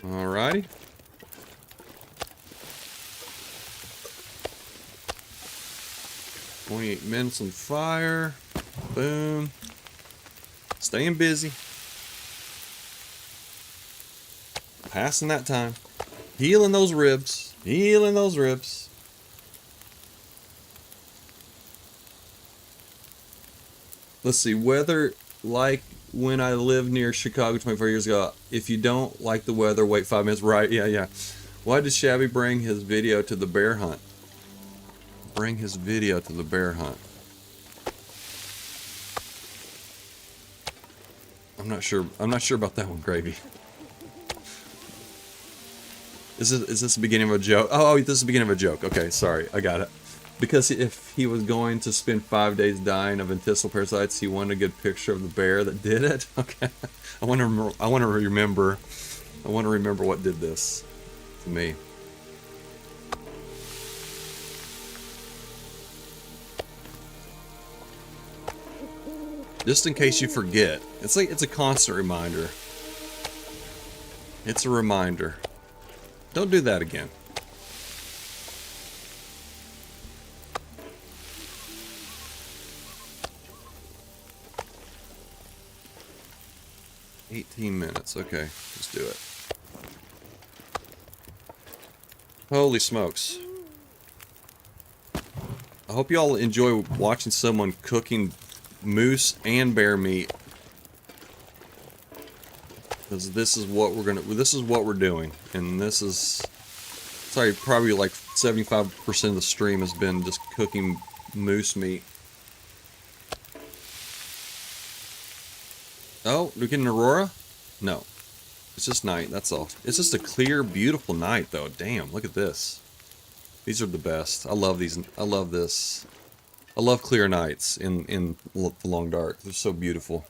Alrighty. $28 minutes on fire. Boom. Staying busy. Passing that time. Healing those ribs. Healing those ribs. Let's see. Weather like when I lived near Chicago 24 years ago. If you don't like the weather, wait 5 minutes. Right, yeah. Why did Shabby bring his video to the bear hunt? Bring his video to the bear hunt. I'm not sure about that one, Gravy. Is this the beginning of a joke? Oh, this is the beginning of a joke. Okay, sorry, I got it. Because if he was going to spend 5 days dying of intestinal parasites, he wanted a good picture of the bear that did it. Okay, I want to remember what did this to me. Just in case you forget, it's a constant reminder. It's a reminder. Don't do that again. $18 okay, let's do it. Holy smokes. I hope y'all enjoy watching someone cooking moose and bear meat. Because this is what we're doing. And this is, sorry, probably like 75% of the stream has been just cooking moose meat. Oh, we're getting Aurora? No. It's just night, that's all. It's just a clear, beautiful night, though. Damn, look at this. These are the best. I love these. I love this. I love clear nights in the long dark. They're so beautiful.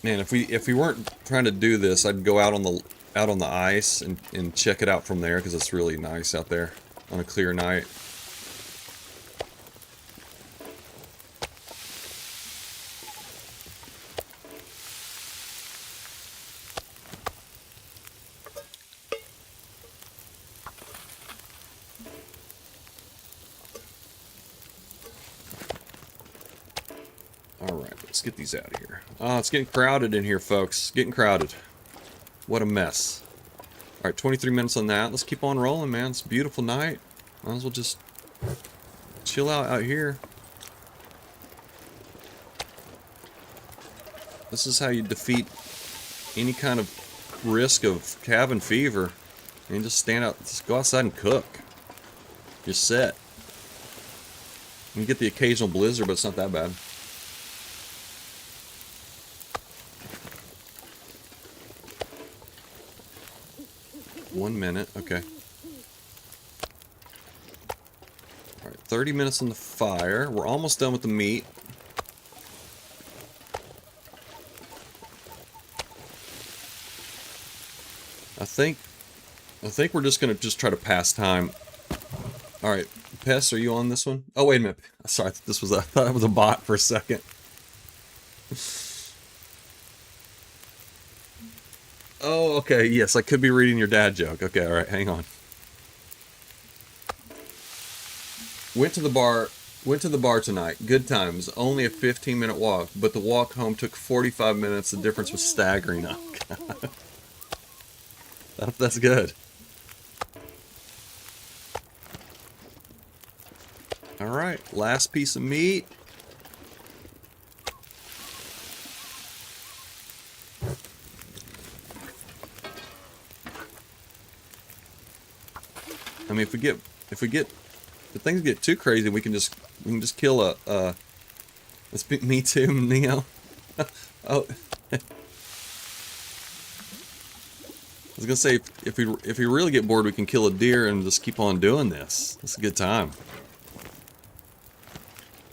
Man, if we weren't trying to do this, I'd go out on the ice and check it out from there, because it's really nice out there on a clear night. Alright, let's get these out of here. Oh, it's getting crowded in here, folks. Getting crowded. What a mess. Alright, 23 minutes on that. Let's keep on rolling, man. It's a beautiful night. Might as well just chill out here. This is how you defeat any kind of risk of cabin fever. And just stand out, just go outside and cook. You're set. You get the occasional blizzard, but it's not that bad. One minute, okay. Alright, 30 minutes on the fire. We're almost done with the meat. I think we're just gonna try to pass time. Alright, Pest, are you on this one? Oh, wait a minute. Sorry, I thought it was a bot for a second. Oh, okay, yes, I could be reading your dad joke. Okay, alright, hang on. Went to the bar tonight. Good times. Only a 15-minute walk, but the walk home took 45 minutes. The difference was staggering. Oh, God. That's good. Alright, last piece of meat. I mean, if things get too crazy, we can just kill a. Me too, Neo. Oh, I was gonna say if we really get bored, we can kill a deer and just keep on doing this. It's a good time.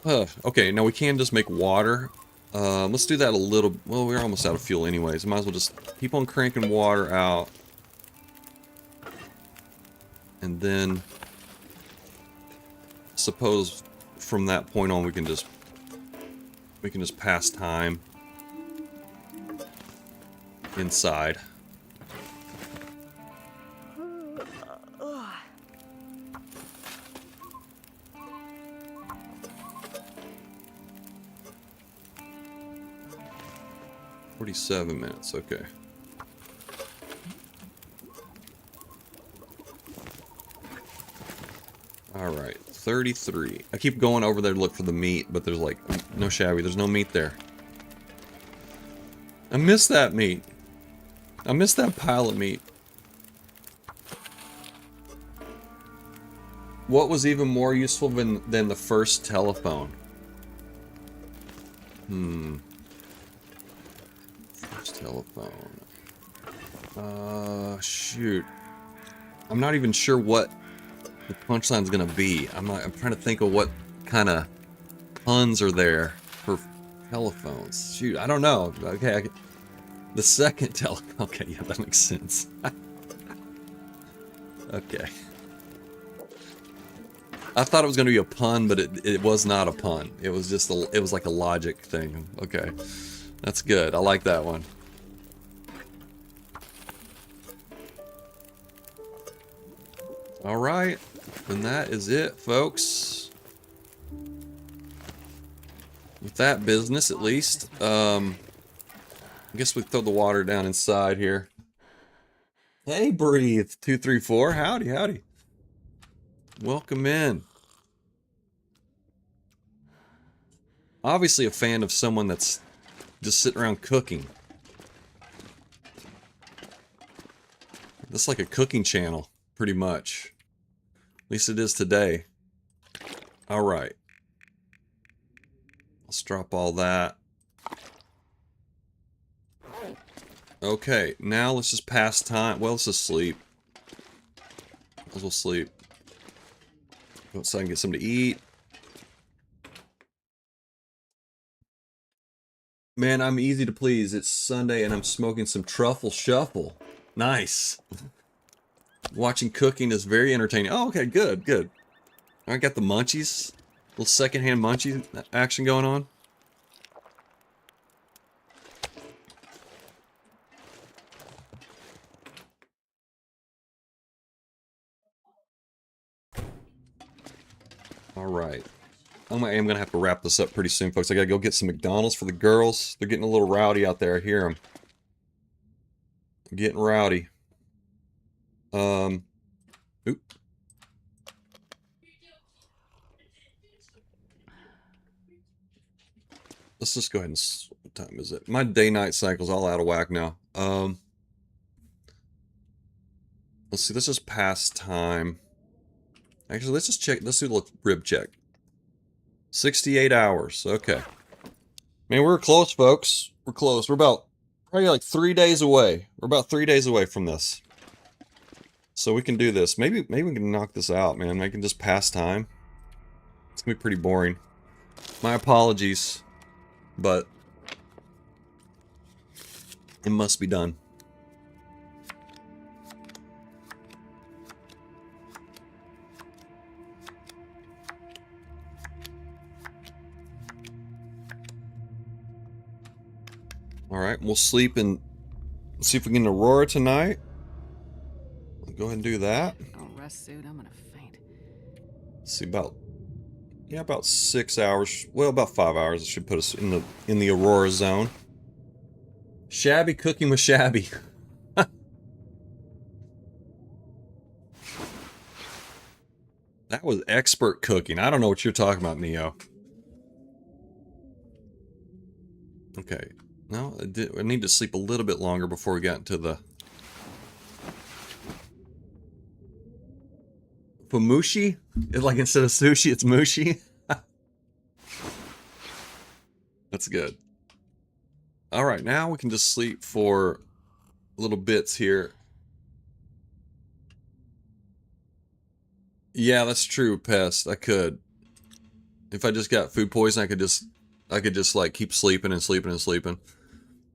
Okay, now we can just make water. Let's do that a little. Well, we're almost out of fuel anyways. Might as well just keep on cranking water out. And then, suppose from that point on we can just pass time inside. "47 minutes, okay. Alright, 33. I keep going over there to look for the meat, but there's like, no Shabby, there's no meat there. I miss that meat. I miss that pile of meat. What was even more useful than the first telephone? First telephone. Shoot. I'm not even sure what the punchline's gonna be. I'm trying to think of what kind of puns are there for telephones. Shoot, I don't know. Okay, the second okay, yeah, that makes sense. Okay. I thought it was going to be a pun, but it was not a pun. It was just it was like a logic thing. Okay. That's good. I like that one. All right. And that is it, folks. With that business, at least. I guess we throw the water down inside here. Hey, Breathe 234. Howdy, howdy. Welcome in. Obviously a fan of someone that's just sitting around cooking. That's like a cooking channel, pretty much. At least it is today. Alright. Let's drop all that. Okay, now let's just pass time. Well, let's just sleep. Let's just sleep. Go outside and get something to eat. Man, I'm easy to please. It's Sunday and I'm smoking some truffle shuffle. Nice. Watching cooking is very entertaining. Oh, okay, good, good. I got the munchies. Little secondhand munchie action going on. Alright. I am gonna have to wrap this up pretty soon, folks. I gotta go get some McDonald's for the girls. They're getting a little rowdy out there. I hear them. They're getting rowdy. Oop. Let's just go ahead and... What time is it? My day-night cycle's all out of whack now. Let's see. Let's just pass time. Actually, let's just check. Let's do a little rib check. 68 hours. Okay. Man, we're close, folks. We're close. We're about probably like 3 days away. We're about 3 days away from this. So we can do this. Maybe we can knock this out, man. I can just pass time. It's gonna be pretty boring. My apologies, but it must be done. Alright, we'll sleep and see if we can get an Aurora tonight. We'll go ahead and do that. I'll rest suit. I'm gonna faint. Let's see, about 6 hours. Well, about 5 hours. It should put us in the Aurora zone. Shabby cooking with Shabby. That was expert cooking. I don't know what you're talking about, Neo. Okay. No, I need to sleep a little bit longer before we got into the... Famushi? It's like instead of sushi, it's mushi? That's good. Alright, now we can just sleep for little bits here. Yeah, that's true, Pest. I could. If I just got food poison, I could just like keep sleeping and sleeping and sleeping.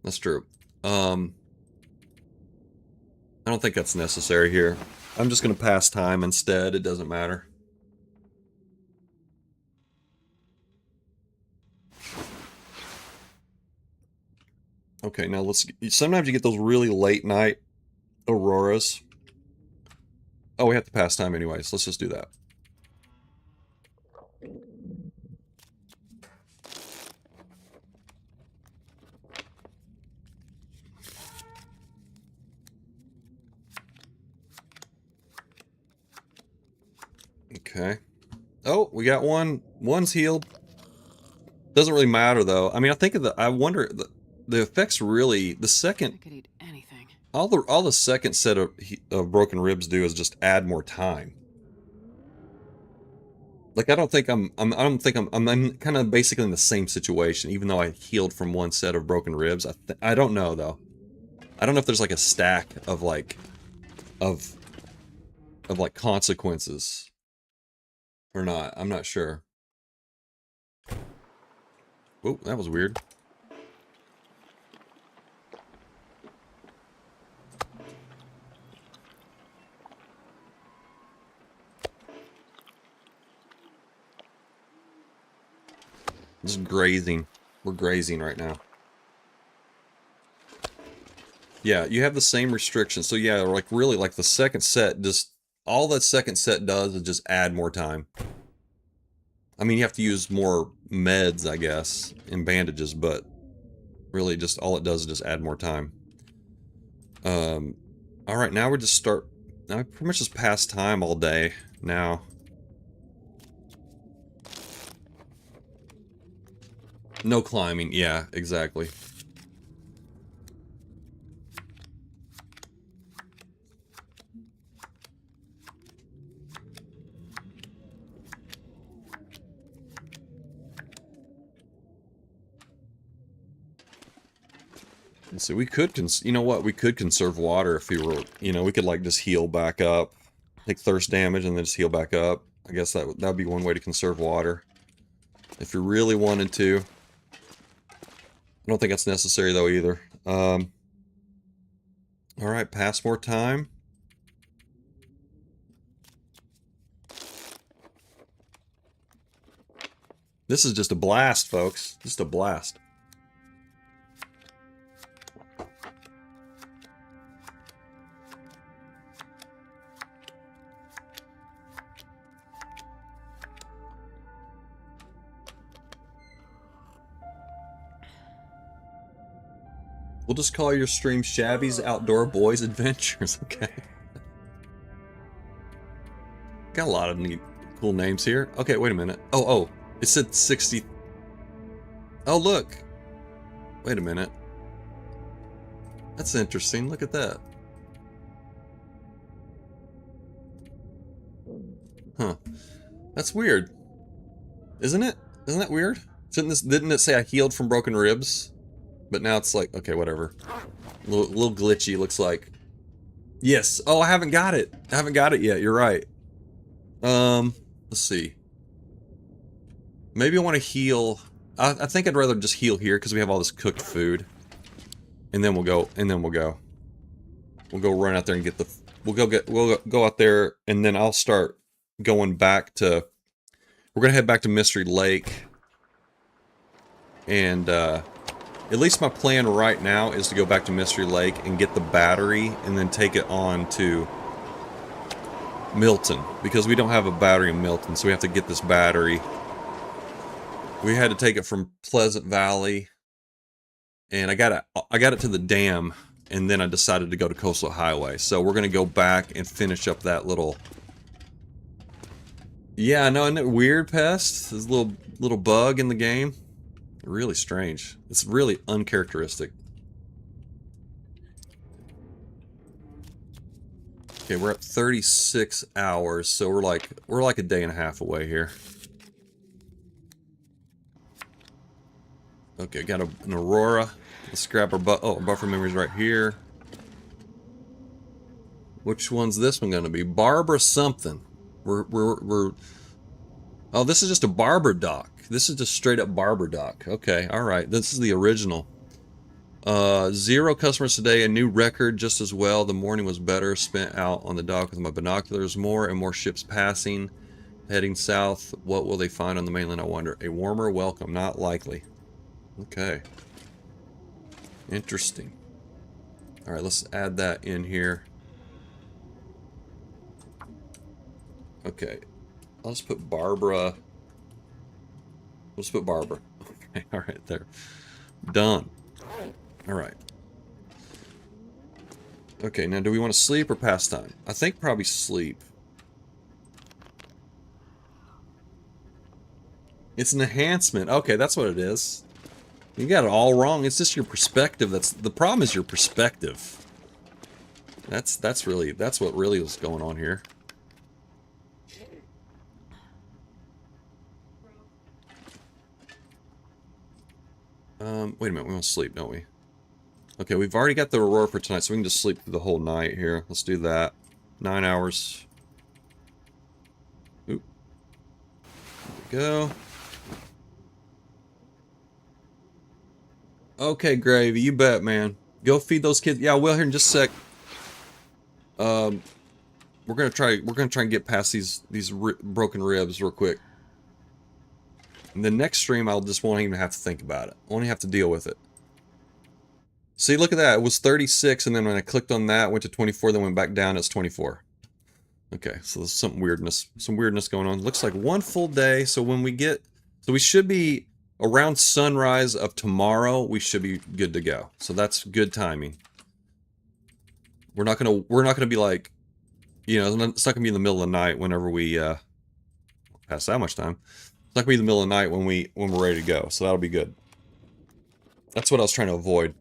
That's true. I don't think that's necessary here. I'm just gonna pass time instead. It doesn't matter. Okay, now let's... Sometimes you get those really late night auroras. Oh, we have to pass time anyways. Let's just do that. Okay. Oh, we got one. One's healed. Doesn't really matter though. I mean, I wonder the effects really the second. I could eat anything. All the second set of broken ribs do is just add more time. Like I don't think I'm kind of basically in the same situation, even though I healed from one set of broken ribs. I don't know though. I don't know if there's like a stack of like of like consequences or not. I'm not sure. Oh, that was weird. Just grazing. We're grazing right now. Yeah, you have the same restrictions. So yeah, like really like the second set, just all that second set does is just add more time. I mean, you have to use more meds, I guess, and bandages, but really just all it does is just add more time. All right, now we're just start. Now we pretty much just pass time all day now. No climbing. Yeah, exactly. And so we could, you know what? We could conserve water if we were, you know, we could like just heal back up, take thirst damage, and then just heal back up. I guess that would be one way to conserve water. If you really wanted to. I don't think that's necessary though either. Alright, pass more time. This is just a blast, folks. Just a blast. We'll just call your stream Shabby's Outdoor Boys Adventures, okay? Got a lot of neat, cool names here. Okay, wait a minute. Oh, it said 60. Oh, look. Wait a minute. That's interesting. Look at that. Huh. That's weird. Isn't it? Isn't that weird? Didn't it say I healed from broken ribs? But now it's like, okay, whatever. A little glitchy, looks like. Yes. Oh, I haven't got it. I haven't got it yet. You're right. Let's see. Maybe I want to heal. I think I'd rather just heal here because we have all this cooked food. And then we'll go. We'll go run out there and get the. We'll go out there, and then I'll start going back to. We're gonna head back to Mystery Lake. And at least my plan right now is to go back to Mystery Lake and get the battery, and then take it on to Milton, because we don't have a battery in Milton, so we have to get this battery. We had to take it from Pleasant Valley, and I got it to the dam, and then I decided to go to Coastal Highway. So we're gonna go back and finish up that little. Yeah, I know, isn't it weird, Pest? This little bug in the game. Really strange. It's really uncharacteristic. Okay, we're at 36 hours, so we're like a day and a half away here. Okay, got an Aurora. Let's grab our buffer memories right here. Which one's this one gonna be? Barbara something. We're oh, this is just a barber dock. This is just straight up barber dock. Okay, alright. This is the original. 0 customers today, a new record just as well. The morning was better spent out on the dock with my binoculars. More and more ships passing, heading south. What will they find on the mainland, I wonder? A warmer welcome, not likely. Okay. Interesting. Alright, let's add that in here. Okay. I'll just put Barbara. We'll just put Barbara. Okay, alright, there. Done. Alright. Okay, now do we want to sleep or pass time? I think probably sleep. It's an enhancement. Okay, that's what it is. You got it all wrong. It's just your perspective. The problem is your perspective. That's what really was going on here. Wait a minute, we want to sleep, don't we? Okay, we've already got the Aurora for tonight, so we can just sleep through the whole night here. Let's do that. 9 hours. Oop. There we go. Okay, Gravy, you bet, man. Go feed those kids. Yeah, I will here in just a sec. We're gonna try and get past these broken ribs real quick. In the next stream, I'll just won't even have to think about it. I won't have to deal with it. See, look at that. It was 36, and then when I clicked on that, it went to 24, then went back down, it's 24. Okay, so there's some weirdness going on. Looks like one full day, so when we get... So we should be... Around sunrise of tomorrow, we should be good to go. So that's good timing. We're not gonna be like... You know, it's not gonna be in the middle of the night whenever we, pass that much time. It's not gonna be in the middle of the night when we're ready to go, so that'll be good. That's what I was trying to avoid.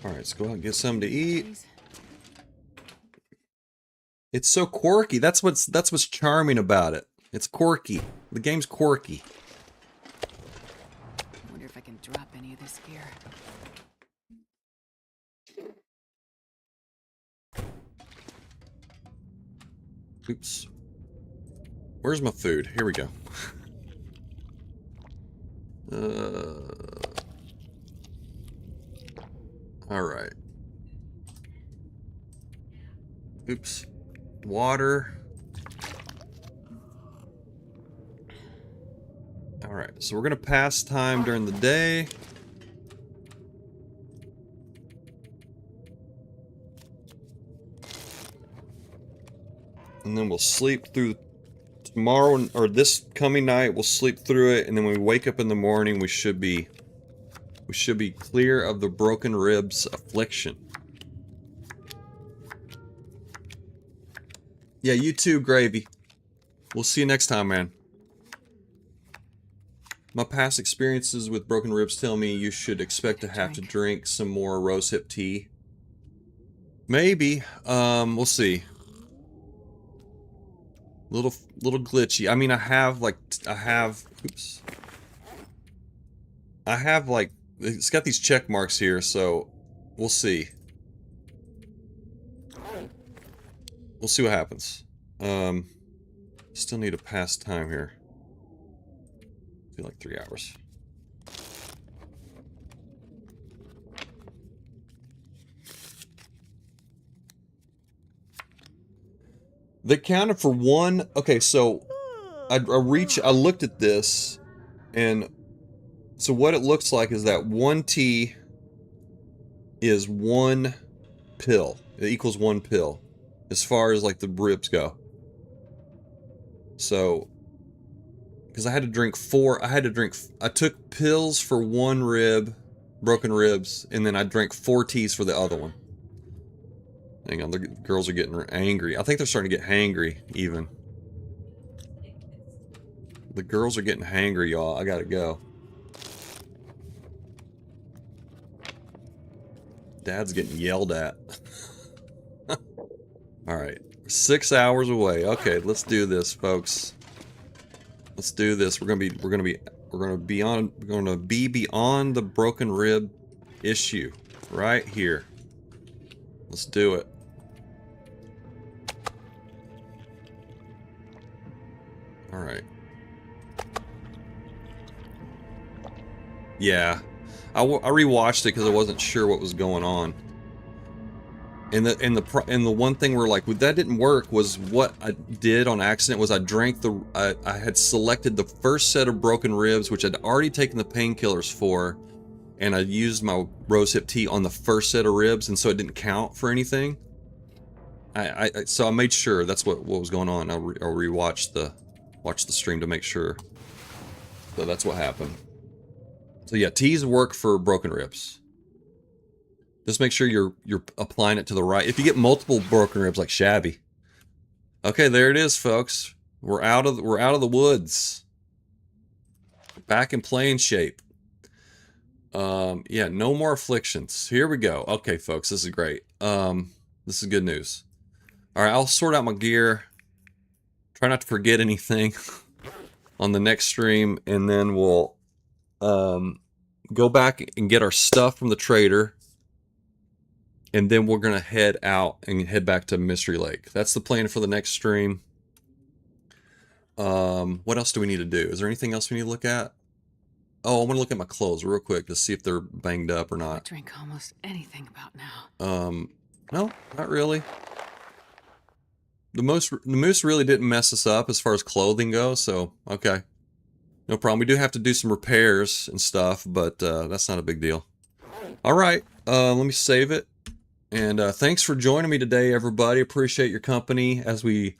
Alright, let's go out and get something to eat. It's so quirky. That's what's charming about it. It's quirky. The game's quirky. I wonder if I can drop any of this gear. Oops. Where's my food? Here we go. Alright. Oops. Water. Alright, so we're gonna pass time during the day. And then we'll sleep through tomorrow, or this coming night, we'll sleep through it, and then when we wake up in the morning, we should be clear of the broken ribs affliction. Yeah, you too, Gravy. We'll see you next time, man. My past experiences with broken ribs tell me you should expect to have to drink some more rosehip tea. Maybe. We'll see. Little glitchy. I mean, I have like, oops. I have like, it's got these check marks here, so we'll see. We'll see what happens. Still need to pass time here. Feel like 3 hours. They counted for one. Okay, so I looked at this, and so what it looks like is that one tea is one pill. It equals one pill, as far as like the ribs go. So, because I had to drink I took pills for one rib, broken ribs, and then I drank 4 teas for the other one. Hang on, the girls are getting angry. I think they're starting to get hangry, even. The girls are getting hangry, y'all. I gotta go. Dad's getting yelled at. Alright. 6 hours away. Okay, let's do this, folks. Let's do this. We're gonna be beyond the broken rib issue. Right here. Let's do it. Alright. Yeah. I rewatched it because I wasn't sure what was going on. And the one thing where like that didn't work was what I did on accident was I had selected the first set of broken ribs, which I'd already taken the painkillers for, and I used my rosehip tea on the first set of ribs, and so it didn't count for anything. So I made sure that's what was going on. I'll rewatch the stream to make sure. So that's what happened. So yeah, teas work for broken ribs. Just make sure you're applying it to the right. If you get multiple broken ribs like Shabby. Okay, there it is, folks. We're out of the woods. Back in playing shape. Yeah, no more afflictions. Here we go. Okay, folks, this is great. This is good news. All right, I'll sort out my gear. Try not to forget anything on the next stream, and then we'll go back and get our stuff from the trader, and then we're gonna head out and head back to Mystery Lake. That's the plan for the next stream. What else do we need to do? Is there anything else we need to look at? Oh, I want to look at my clothes real quick to see if they're banged up or not. I drink almost anything about now. No, not really. The moose really didn't mess us up as far as clothing goes, so okay. No problem. We do have to do some repairs and stuff, but that's not a big deal. All right, let me save it. And thanks for joining me today, everybody. Appreciate your company as we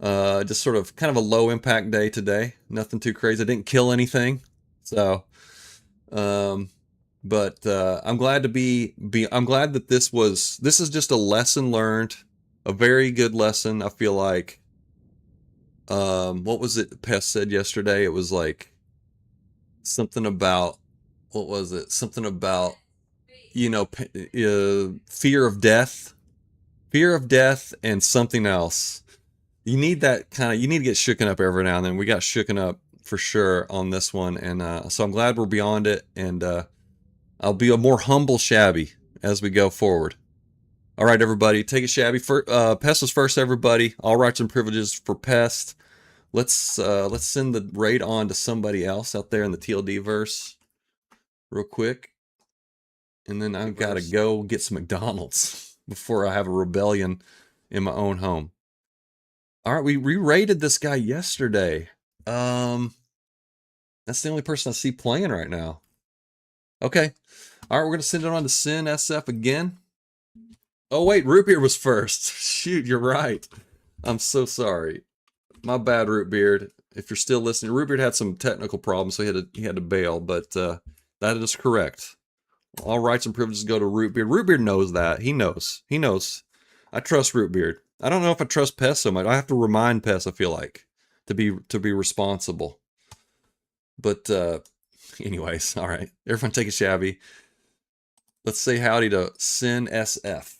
just sort of kind of a low impact day today. Nothing too crazy. I didn't kill anything. So, but I'm glad to I'm glad that this is just a lesson learned, a very good lesson. I feel like, what was it Pest said yesterday? It was like something about, what was it? Something about, fear of death and something else. You need that you need to get shooken up every now and then. We got shooken up for sure on this one, and so I'm glad we're beyond it, and I'll be a more humble Shabby as we go forward. All right, everybody, take it Shabby. Pest was first, everybody. All rights and privileges for Pest. Let's send the raid on to somebody else out there in the TLD verse real quick, and then I've got to go get some McDonald's before I have a rebellion in my own home. All right, we re-raided this guy yesterday. That's the only person I see playing right now. Okay. All right, we're going to send it on to Sin SF again. Oh, wait, Rootbeard was first. Shoot, you're right. I'm so sorry. My bad, Rootbeard. If you're still listening, Rootbeard had some technical problems, so he had to bail, but that is correct. All rights and privileges go to Rootbeard. Rootbeard knows that. He knows. He knows. I trust Rootbeard. I don't know if I trust Pest so much. I have to remind Pest, I feel like, to be responsible. But anyways, all right. Everyone take a Shabby. Let's say howdy to Sin SF.